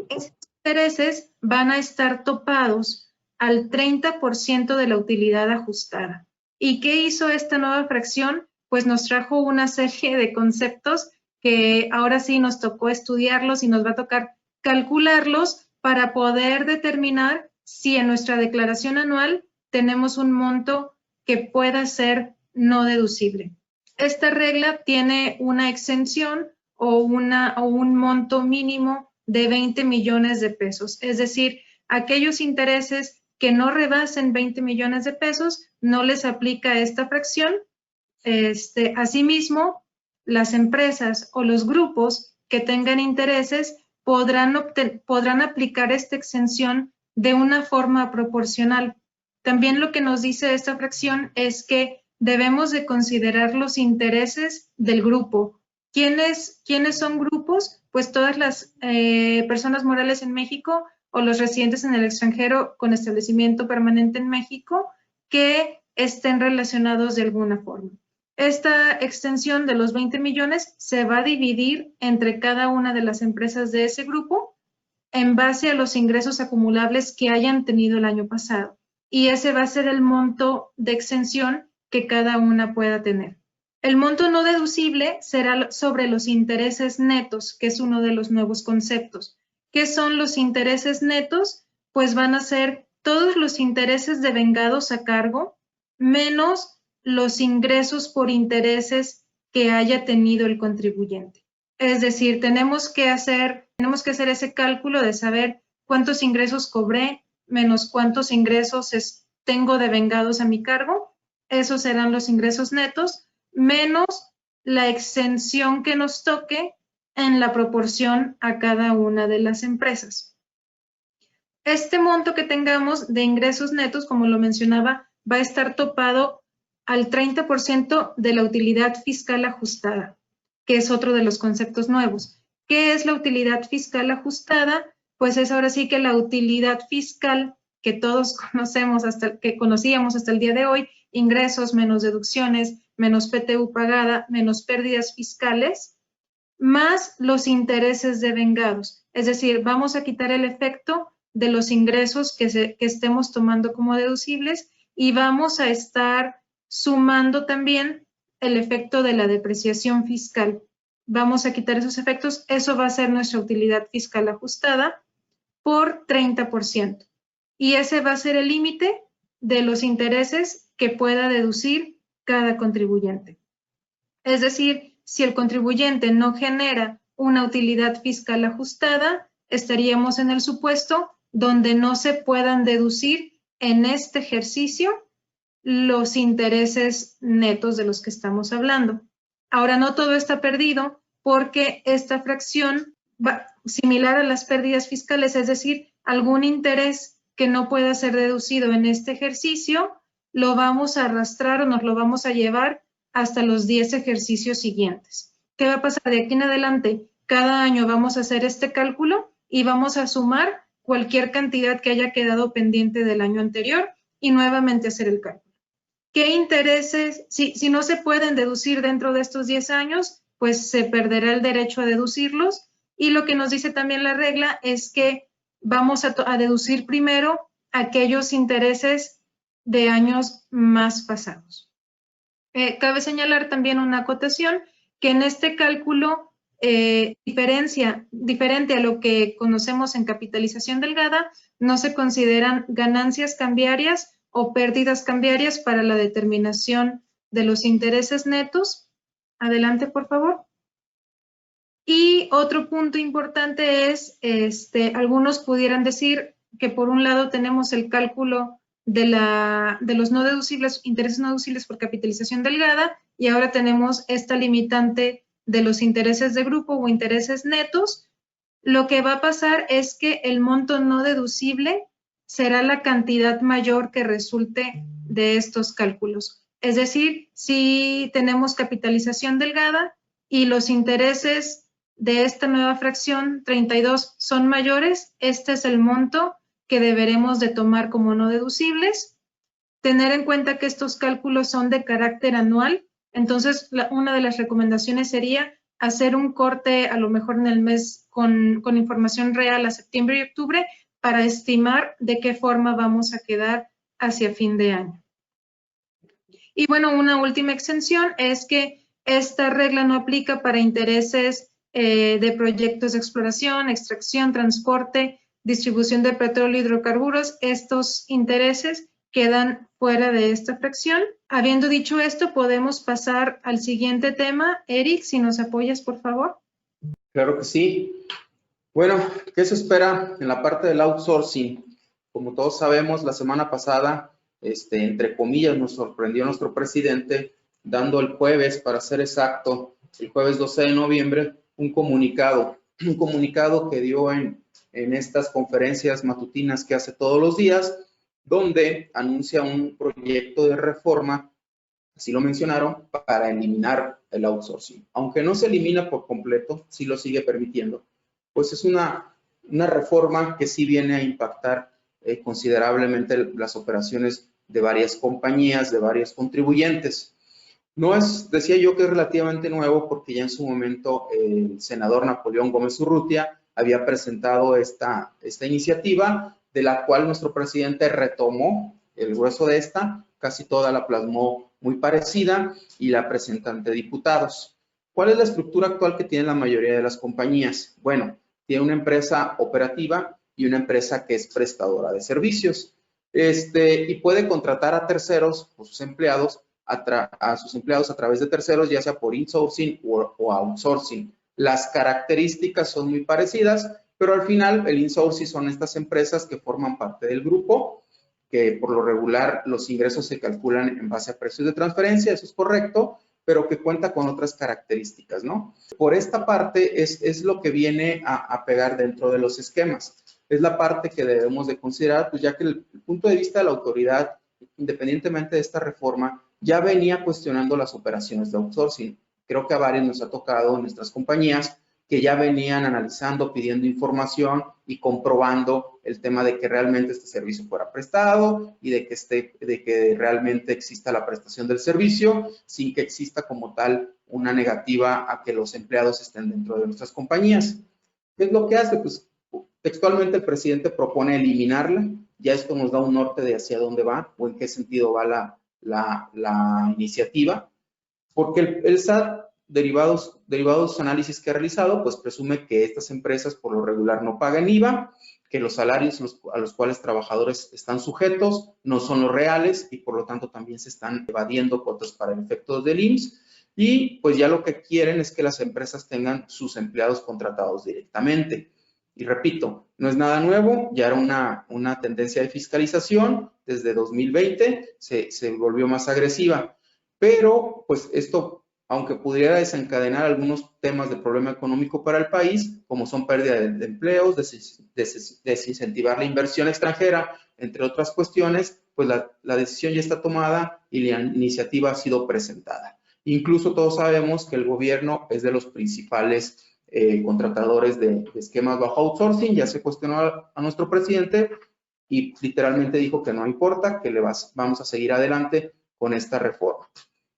Estos intereses van a estar topados al 30% de la utilidad ajustada. ¿Y qué hizo esta nueva fracción? Pues nos trajo una serie de conceptos que ahora sí nos tocó estudiarlos y nos va a tocar calcularlos para poder determinar si en nuestra declaración anual tenemos un monto que pueda ser no deducible. Esta regla tiene una exención o un monto mínimo de 20 millones de pesos. Es decir, aquellos intereses que no rebasen 20 millones de pesos no les aplica esta fracción. Asimismo, las empresas o los grupos que tengan intereses podrán aplicar esta exención de una forma proporcional. También lo que nos dice esta fracción es que debemos de considerar los intereses del grupo. ¿Quiénes son grupos? Pues todas las personas morales en México o los residentes en el extranjero con establecimiento permanente en México que estén relacionados de alguna forma. Esta extensión de los 20 millones se va a dividir entre cada una de las empresas de ese grupo en base a los ingresos acumulables que hayan tenido el año pasado. Y ese va a ser el monto de exención que cada una pueda tener. El monto no deducible será sobre los intereses netos, que es uno de los nuevos conceptos. ¿Qué son los intereses netos? Pues van a ser todos los intereses devengados a cargo, menos los ingresos por intereses que haya tenido el contribuyente. Es decir, tenemos que hacer ese cálculo de saber cuántos ingresos cobré, menos cuántos ingresos tengo devengados a mi cargo. Esos serán los ingresos netos, menos la exención que nos toque en la proporción a cada una de las empresas. Este monto que tengamos de ingresos netos, como lo mencionaba, va a estar topado al 30% de la utilidad fiscal ajustada, que es otro de los conceptos nuevos. ¿Qué es la utilidad fiscal ajustada? Pues es ahora sí que la utilidad fiscal que todos conocíamos hasta el día de hoy, ingresos menos deducciones, menos PTU pagada, menos pérdidas fiscales, más los intereses devengados. Es decir, vamos a quitar el efecto de los ingresos que estemos tomando como deducibles y vamos a estar sumando también el efecto de la depreciación fiscal. Vamos a quitar esos efectos, eso va a ser nuestra utilidad fiscal ajustada por 30%. Y ese va a ser el límite de los intereses que pueda deducir cada contribuyente. Es decir, si el contribuyente no genera una utilidad fiscal ajustada, estaríamos en el supuesto donde no se puedan deducir en este ejercicio los intereses netos de los que estamos hablando. Ahora, no todo está perdido porque esta fracción va similar a las pérdidas fiscales, es decir, algún interés que no pueda ser deducido en este ejercicio, lo vamos a arrastrar o nos lo vamos a llevar hasta los 10 ejercicios siguientes. ¿Qué va a pasar de aquí en adelante? Cada año vamos a hacer este cálculo y vamos a sumar cualquier cantidad que haya quedado pendiente del año anterior y nuevamente hacer el cálculo. ¿Qué intereses? Si no se pueden deducir dentro de estos 10 años, pues se perderá el derecho a deducirlos. Y lo que nos dice también la regla es que vamos a deducir primero aquellos intereses de años más pasados. Cabe señalar también una acotación que en este cálculo diferente a lo que conocemos en capitalización delgada, no se consideran ganancias cambiarias o pérdidas cambiarias para la determinación de los intereses netos. Adelante, por favor. Y otro punto importante es, algunos pudieran decir que por un lado tenemos el cálculo de los no deducibles, intereses no deducibles por capitalización delgada, y ahora tenemos esta limitante de los intereses de grupo o intereses netos. Lo que va a pasar es que el monto no deducible será la cantidad mayor que resulte de estos cálculos. Es decir, si tenemos capitalización delgada y los intereses de esta nueva fracción 32 son mayores, este es el monto que deberemos de tomar como no deducibles. Tener en cuenta que estos cálculos son de carácter anual, entonces una de las recomendaciones sería hacer un corte a lo mejor en el mes con información real a septiembre y octubre para estimar de qué forma vamos a quedar hacia fin de año. Y bueno, una última exención es que esta regla no aplica para intereses de proyectos de exploración, extracción, transporte, distribución de petróleo y hidrocarburos. Estos intereses quedan fuera de esta fracción. Habiendo dicho esto, podemos pasar al siguiente tema. Eric, si nos apoyas, por favor.
Claro que sí. Bueno, ¿qué se espera en la parte del outsourcing? Como todos sabemos, la semana pasada, entre comillas, nos sorprendió nuestro presidente dando el jueves, para ser exacto, el jueves 12 de noviembre, un comunicado que dio en estas conferencias matutinas que hace todos los días, donde anuncia un proyecto de reforma, así lo mencionaron, para eliminar el outsourcing. Aunque no se elimina por completo, sí lo sigue permitiendo. Pues es una reforma que sí viene a impactar considerablemente las operaciones de varias compañías, de varios contribuyentes. No es, decía yo, que es relativamente nuevo, porque ya en su momento el senador Napoleón Gómez Urrutia había presentado esta iniciativa, de la cual nuestro presidente retomó el grueso de esta, casi toda la plasmó muy parecida y la presenta ante diputados. ¿Cuál es la estructura actual que tienen la mayoría de las compañías? Bueno, tiene una empresa operativa y una empresa que es prestadora de servicios. Y puede contratar a terceros o sus empleados a sus empleados a través de terceros, ya sea por insourcing o outsourcing. Las características son muy parecidas, pero al final el insourcing son estas empresas que forman parte del grupo, que por lo regular los ingresos se calculan en base a precios de transferencia, eso es correcto, pero que cuenta con otras características, ¿no? Por esta parte es lo que viene a pegar dentro de los esquemas. Es la parte que debemos de considerar, pues ya que el punto de vista de la autoridad, independientemente de esta reforma, ya venía cuestionando las operaciones de outsourcing. Creo que a varios nos ha tocado en nuestras compañías que ya venían analizando, pidiendo información y comprobando el tema de que realmente este servicio fuera prestado y de que realmente exista la prestación del servicio sin que exista como tal una negativa a que los empleados estén dentro de nuestras compañías. ¿Qué es lo que hace? Pues textualmente el presidente propone eliminarla. Ya esto nos da un norte de hacia dónde va o en qué sentido va la iniciativa, porque el SAT, derivados análisis que ha realizado, pues presume que estas empresas por lo regular no pagan IVA, que los salarios a los cuales trabajadores están sujetos no son los reales y por lo tanto también se están evadiendo cuotas para efectos del IMSS, y pues ya lo que quieren es que las empresas tengan sus empleados contratados directamente. Y repito, no es nada nuevo, ya era una tendencia de fiscalización, desde 2020 se volvió más agresiva, pero pues esto, aunque pudiera desencadenar algunos temas de problema económico para el país, como son pérdida de empleos, desincentivar la inversión extranjera, entre otras cuestiones, pues la decisión ya está tomada y la iniciativa ha sido presentada. Incluso todos sabemos que el gobierno es de los principales contratadores de esquemas bajo outsourcing. Ya se cuestionó a nuestro presidente y literalmente dijo que no importa, que vamos a seguir adelante con esta reforma.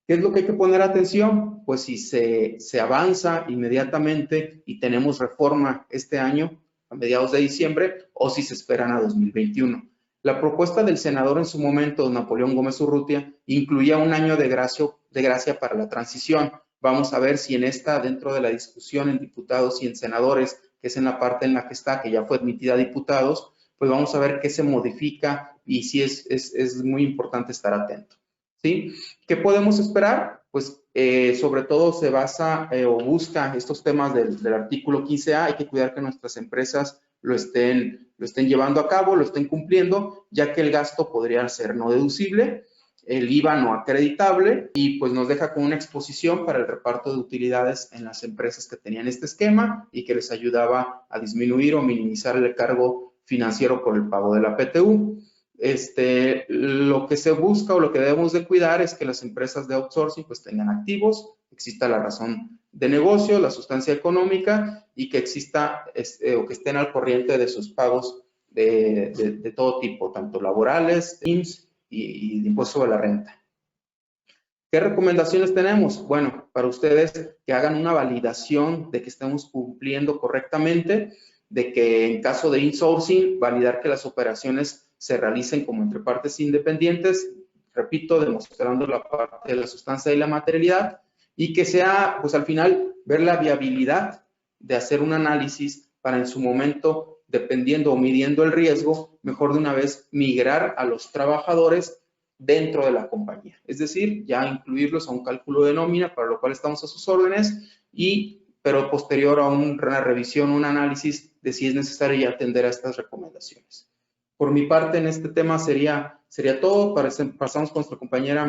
¿Qué es lo que hay que poner atención? Pues si se avanza inmediatamente y tenemos reforma este año, a mediados de diciembre, o si se esperan a 2021. La propuesta del senador en su momento, Napoleón Gómez Urrutia, incluía un año de gracia para la transición. Vamos a ver si en esta, dentro de la discusión en diputados y en senadores, que es en la parte en la que está, que ya fue admitida a diputados, pues vamos a ver qué se modifica y si es muy importante estar atento. ¿Sí? ¿Qué podemos esperar? Pues sobre todo se basa o busca estos temas del artículo 15A. Hay que cuidar que nuestras empresas lo estén llevando a cabo, lo estén cumpliendo, ya que el gasto podría ser no deducible, el IVA no acreditable, y pues nos deja con una exposición para el reparto de utilidades en las empresas que tenían este esquema y que les ayudaba a disminuir o minimizar el cargo financiero por el pago de la PTU. Lo que se busca o lo que debemos de cuidar es que las empresas de outsourcing pues tengan activos, exista la razón de negocio, la sustancia económica y que exista o que estén al corriente de sus pagos de todo tipo, tanto laborales, IMSS y de impuesto sobre la renta. ¿Qué recomendaciones tenemos? Bueno, para ustedes que hagan una validación de que estemos cumpliendo correctamente, de que en caso de insourcing, validar que las operaciones se realicen como entre partes independientes, repito, demostrando la parte de la sustancia y la materialidad, y que sea, pues al final, ver la viabilidad de hacer un análisis para en su momento, dependiendo o midiendo el riesgo, mejor de una vez migrar a los trabajadores dentro de la compañía. Es decir, ya incluirlos a un cálculo de nómina, para lo cual estamos a sus órdenes, pero posterior a una revisión, un análisis de si es necesario ya atender a estas recomendaciones. Por mi parte, en este tema sería todo. Pasamos con nuestra compañera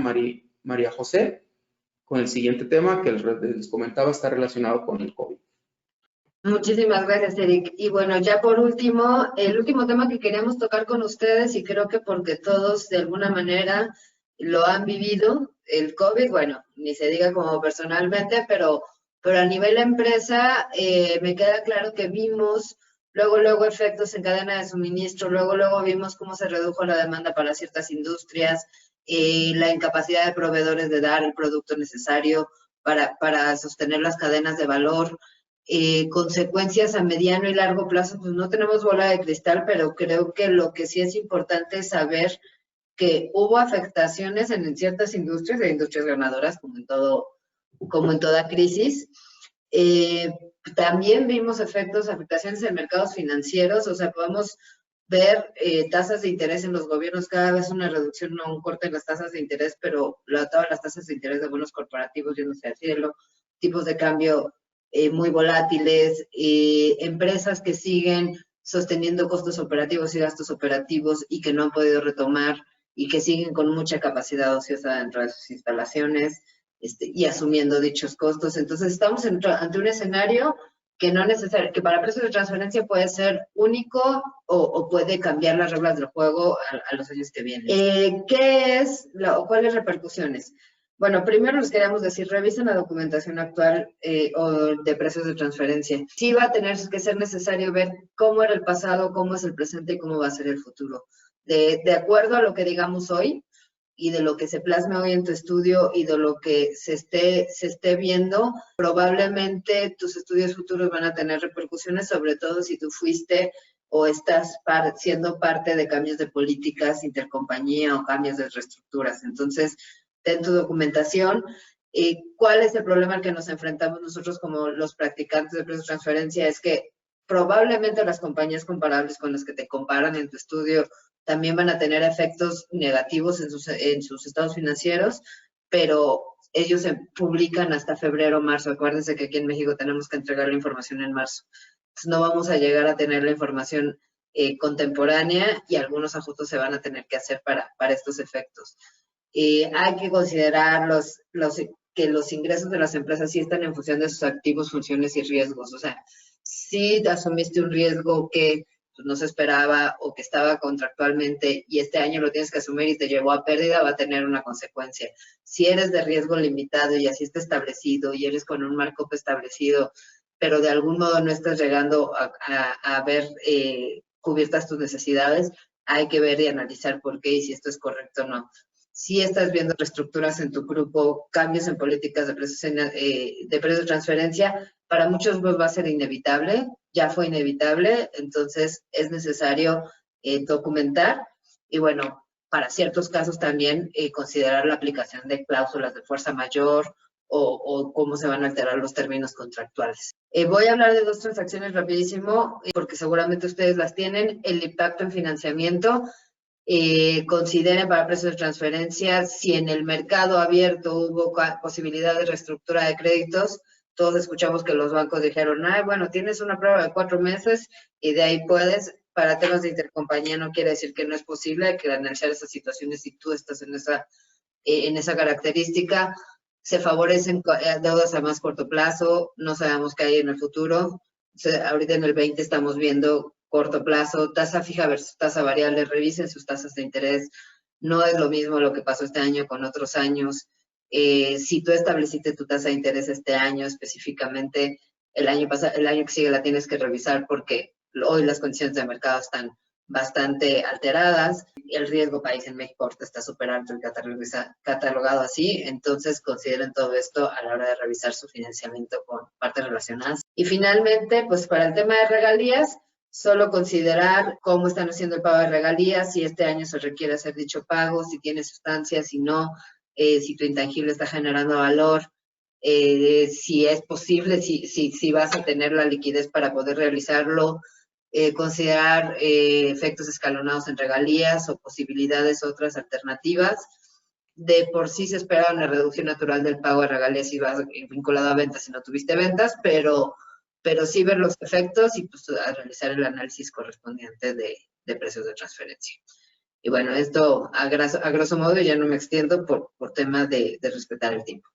María José con el siguiente tema que les comentaba, está relacionado con el COVID.
Muchísimas gracias, Eric. Y bueno, ya por último, el último tema que queríamos tocar con ustedes, y creo que porque todos de alguna manera lo han vivido, el COVID, bueno, ni se diga como personalmente, pero a nivel empresa, me queda claro que vimos luego efectos en cadena de suministro, luego vimos cómo se redujo la demanda para ciertas industrias, la incapacidad de proveedores de dar el producto necesario para sostener las cadenas de valor, consecuencias a mediano y largo plazo. Pues no tenemos bola de cristal, pero creo que lo que sí es importante es saber que hubo afectaciones en ciertas industrias, de industrias ganadoras, como en toda crisis. También vimos afectaciones en mercados financieros, o sea, podemos ver tasas de interés en los gobiernos, cada vez una reducción, no un corte en las tasas de interés, pero todas las tasas de interés de bonos corporativos yéndose al cielo, tipos de cambio muy volátiles, empresas que siguen sosteniendo costos operativos y gastos operativos y que no han podido retomar y que siguen con mucha capacidad ociosa dentro de sus instalaciones y asumiendo dichos costos. Entonces estamos ante un escenario que no necesariamente, que para precios de transferencia puede ser único o puede cambiar las reglas del juego a los años que vienen. ¿Cuáles repercusiones? Bueno, primero les queríamos decir, revisen la documentación actual o de precios de transferencia. Sí va a tener que ser necesario ver cómo era el pasado, cómo es el presente y cómo va a ser el futuro. De acuerdo a lo que digamos hoy y de lo que se plasme hoy en tu estudio y de lo que se esté viendo, probablemente tus estudios futuros van a tener repercusiones, sobre todo si tú fuiste o estás siendo parte de cambios de políticas intercompañía o cambios de reestructuras. Entonces, en tu documentación, ¿cuál es el problema al que nos enfrentamos nosotros como los practicantes de precios de transferencia? Es que probablemente las compañías comparables con las que te comparan en tu estudio también van a tener efectos negativos en sus estados financieros, pero ellos se publican hasta febrero, marzo. Acuérdense que aquí en México tenemos que entregar la información en marzo. Entonces no vamos a llegar a tener la información contemporánea y algunos ajustes se van a tener que hacer para estos efectos. Hay que considerar que los ingresos de las empresas sí están en función de sus activos, funciones y riesgos. O sea, si asumiste un riesgo que no se esperaba o que estaba contractualmente y este año lo tienes que asumir y te llevó a pérdida, va a tener una consecuencia. Si eres de riesgo limitado y así está establecido y eres con un markup establecido, pero de algún modo no estás llegando a ver cubiertas tus necesidades, hay que ver y analizar por qué y si esto es correcto o no. Si estás viendo reestructuras en tu grupo, cambios en políticas de precios de transferencia, para muchos va a ser inevitable, ya fue inevitable, entonces es necesario documentar y bueno, para ciertos casos también considerar la aplicación de cláusulas de fuerza mayor o cómo se van a alterar los términos contractuales. Voy a hablar de 2 transacciones rapidísimo, porque seguramente ustedes las tienen. El impacto en financiamiento. Consideren para precios de transferencia si en el mercado abierto hubo posibilidad de reestructura de créditos. Todos escuchamos que los bancos dijeron, bueno, tienes una prueba de 4 meses y de ahí puedes. Para temas de intercompañía no quiere decir que no es posible, hay que analizar esas situaciones si tú estás en esa característica. Se favorecen deudas a más corto plazo, no sabemos qué hay en el futuro. Ahorita en el 20 estamos viendo corto plazo, tasa fija versus tasa variable, revisen sus tasas de interés. No es lo mismo lo que pasó este año con otros años. Si tú estableciste tu tasa de interés este año específicamente, el año que sigue la tienes que revisar porque hoy las condiciones de mercado están bastante alteradas. El riesgo país en México ahorita está súper alto y catalogado así, entonces consideren todo esto a la hora de revisar su financiamiento con partes relacionadas. Y finalmente, pues para el tema de regalías, solo considerar cómo están haciendo el pago de regalías, si este año se requiere hacer dicho pago, si tiene sustancia, si no, si tu intangible está generando valor, si es posible, si vas a tener la liquidez para poder realizarlo, considerar efectos escalonados en regalías o posibilidades otras alternativas. De por sí se espera una reducción natural del pago de regalías si vas vinculado a ventas si no tuviste ventas, pero sí ver los efectos y pues a realizar el análisis correspondiente de precios de transferencia. Y bueno, esto a grosso modo ya no me extiendo por tema de respetar el tiempo.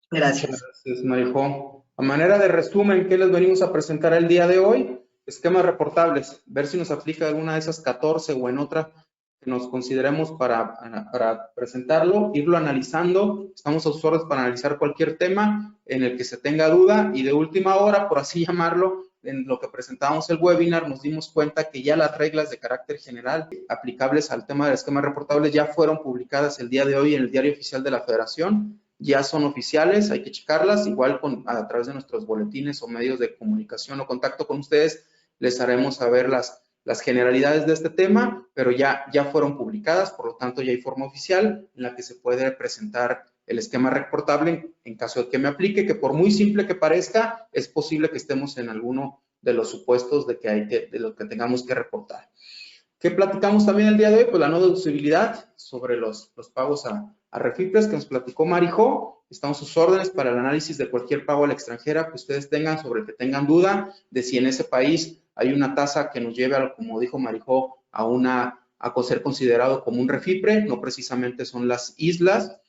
Gracias.
Muchas gracias, Marijó. A manera de resumen, ¿qué les venimos a presentar el día de hoy? Esquemas reportables, ver si nos aplica alguna de esas 14 o en otra que nos consideremos para presentarlo, irlo analizando. Estamos a sus órdenes para analizar cualquier tema en el que se tenga duda y de última hora, por así llamarlo, en lo que presentamos el webinar, nos dimos cuenta que ya las reglas de carácter general aplicables al tema de esquemas reportables ya fueron publicadas el día de hoy en el Diario Oficial de la Federación. Ya son oficiales, hay que checarlas, igual a través de nuestros boletines o medios de comunicación o contacto con ustedes, les haremos saber las generalidades de este tema, pero ya fueron publicadas, por lo tanto ya hay forma oficial en la que se puede presentar el esquema reportable en caso de que me aplique, que por muy simple que parezca, es posible que estemos en alguno de los supuestos de lo que tengamos que reportar. ¿Qué platicamos también el día de hoy? Pues la no deducibilidad sobre los pagos a Refipres que nos platicó Marijó. Estamos a sus órdenes para el análisis de cualquier pago a la extranjera que ustedes tengan, sobre el que tengan duda de si en ese país hay una tasa que nos lleve a, como dijo Marijó, a ser considerado como un refipre, no precisamente son las islas,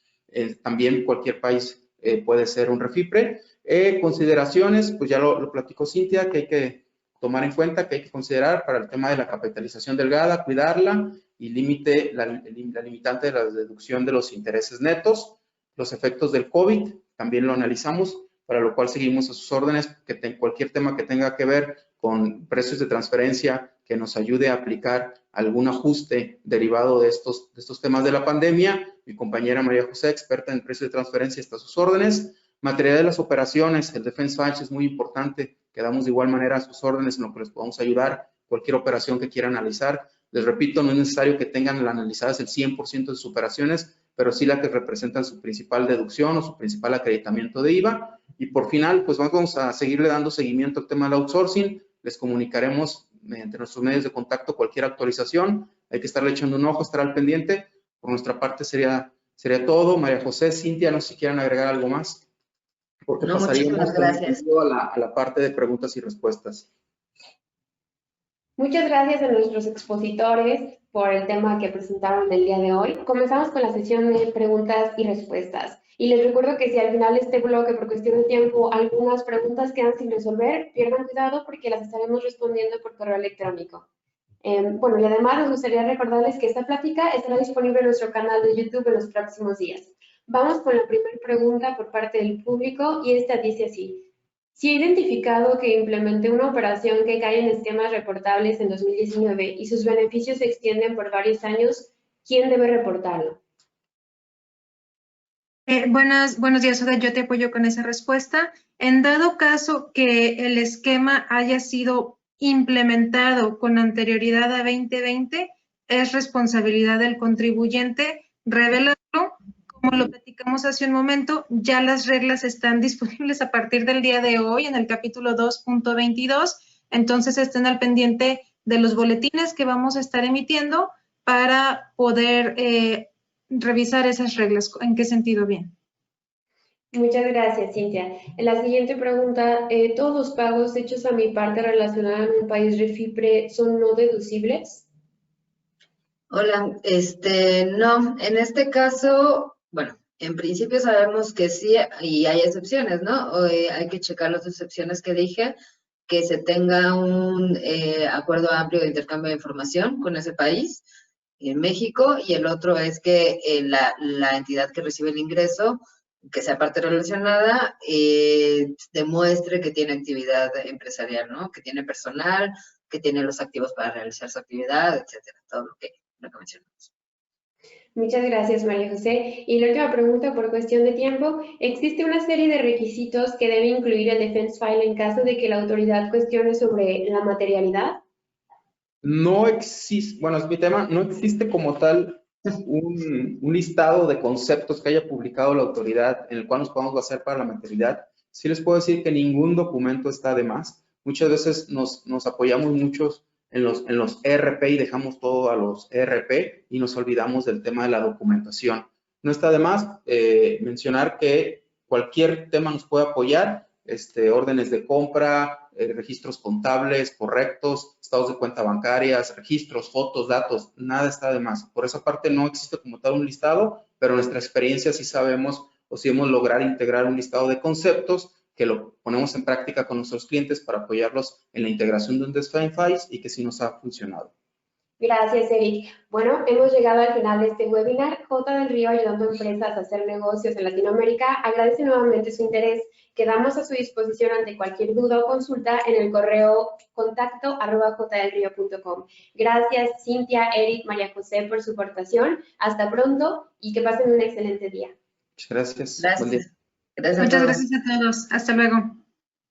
también cualquier país puede ser un refipre. Consideraciones, pues ya lo platicó Cintia, que hay que tomar en cuenta, que hay que considerar para el tema de la capitalización delgada, cuidarla y la limitante de la deducción de los intereses netos, los efectos del COVID, también lo analizamos, para lo cual seguimos a sus órdenes, cualquier tema que tenga que ver con precios de transferencia que nos ayude a aplicar algún ajuste derivado de estos temas de la pandemia. Mi compañera María José, experta en precios de transferencia, está a sus órdenes. Materia de las operaciones, el Defense Batch es muy importante, quedamos de igual manera a sus órdenes en lo que les podamos ayudar, cualquier operación que quieran analizar. Les repito, no es necesario que tengan analizadas el 100% de sus operaciones, pero sí la que representan su principal deducción o su principal acreditamiento de IVA. Y por final, pues vamos a seguirle dando seguimiento al tema del outsourcing. Les comunicaremos mediante nuestros medios de contacto cualquier actualización. Hay que estarle echando un ojo, estar al pendiente. Por nuestra parte sería todo. María José, Cintia, no sé si quieran agregar algo más. Porque
no,
pasaríamos
gracias.
a la parte de preguntas y respuestas.
Muchas gracias a nuestros expositores por el tema que presentaron el día de hoy. Comenzamos con la sesión de preguntas y respuestas. Y les recuerdo que si al final de este bloque, por cuestión de tiempo, algunas preguntas quedan sin resolver, pierdan cuidado porque las estaremos respondiendo por correo electrónico. Bueno, y además nos gustaría recordarles que esta plática estará disponible en nuestro canal de YouTube en los próximos días. Vamos con la primera pregunta por parte del público y esta dice así. Si he identificado que implementé una operación que cae en esquemas reportables en 2019 y sus beneficios se extienden por varios años, ¿quién debe reportarlo?
Buenos días, Oda. Yo te apoyo con esa respuesta. En dado caso que el esquema haya sido implementado con anterioridad a 2020, es responsabilidad del contribuyente revelarlo. Como lo platicamos hace un momento, ya las reglas están disponibles a partir del día de hoy en el capítulo 2.22, entonces estén al pendiente de los boletines que vamos a estar emitiendo para poder revisar esas reglas. ¿En qué sentido? Bien.
Muchas gracias, Cintia. En la siguiente pregunta, ¿todos los pagos hechos a mi parte relacionada en un país REFIPRE son no deducibles?
Hola, no, en este caso, bueno, en principio sabemos que sí y hay excepciones, ¿no? Hay que checar las excepciones que dije, que se tenga un acuerdo amplio de intercambio de información con ese país, en México, y el otro es que la entidad que recibe el ingreso, que sea parte relacionada, demuestre que tiene actividad empresarial, ¿no? Que tiene personal, que tiene los activos para realizar su actividad, etcétera, todo lo que mencionamos.
Muchas gracias, María José. Y la última pregunta, por cuestión de tiempo, ¿existe una serie de requisitos que debe incluir el defense file en caso de que la autoridad cuestione sobre la materialidad?
No existe, bueno, es mi tema, no existe como tal un listado de conceptos que haya publicado la autoridad en el cual nos podamos basar para la materialidad. Sí les puedo decir que ningún documento está de más. Muchas veces nos apoyamos muchos en los ERP y dejamos todo a los ERP y nos olvidamos del tema de la documentación. No está de más mencionar que cualquier tema nos puede apoyar, órdenes de compra, registros contables correctos, estados de cuenta bancarias, registros, fotos, datos, nada está de más. Por esa parte no existe como tal un listado, pero en nuestra experiencia sí sabemos o sí hemos logrado integrar un listado de conceptos que lo ponemos en práctica con nuestros clientes para apoyarlos en la integración de un defense file y que sí nos ha funcionado.
Gracias, Eric. Bueno, hemos llegado al final de este webinar. J. del Río, ayudando a empresas a hacer negocios en Latinoamérica, agradece nuevamente su interés. Quedamos a su disposición ante cualquier duda o consulta en el correo contacto@jdelrio.com. Gracias, Cintia, Eric, María José, por su aportación. Hasta pronto y que pasen un excelente día.
Muchas gracias.
Gracias.
Buen día.
Gracias a
Muchas
todos.
gracias a todos. Hasta luego.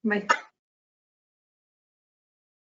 Bye.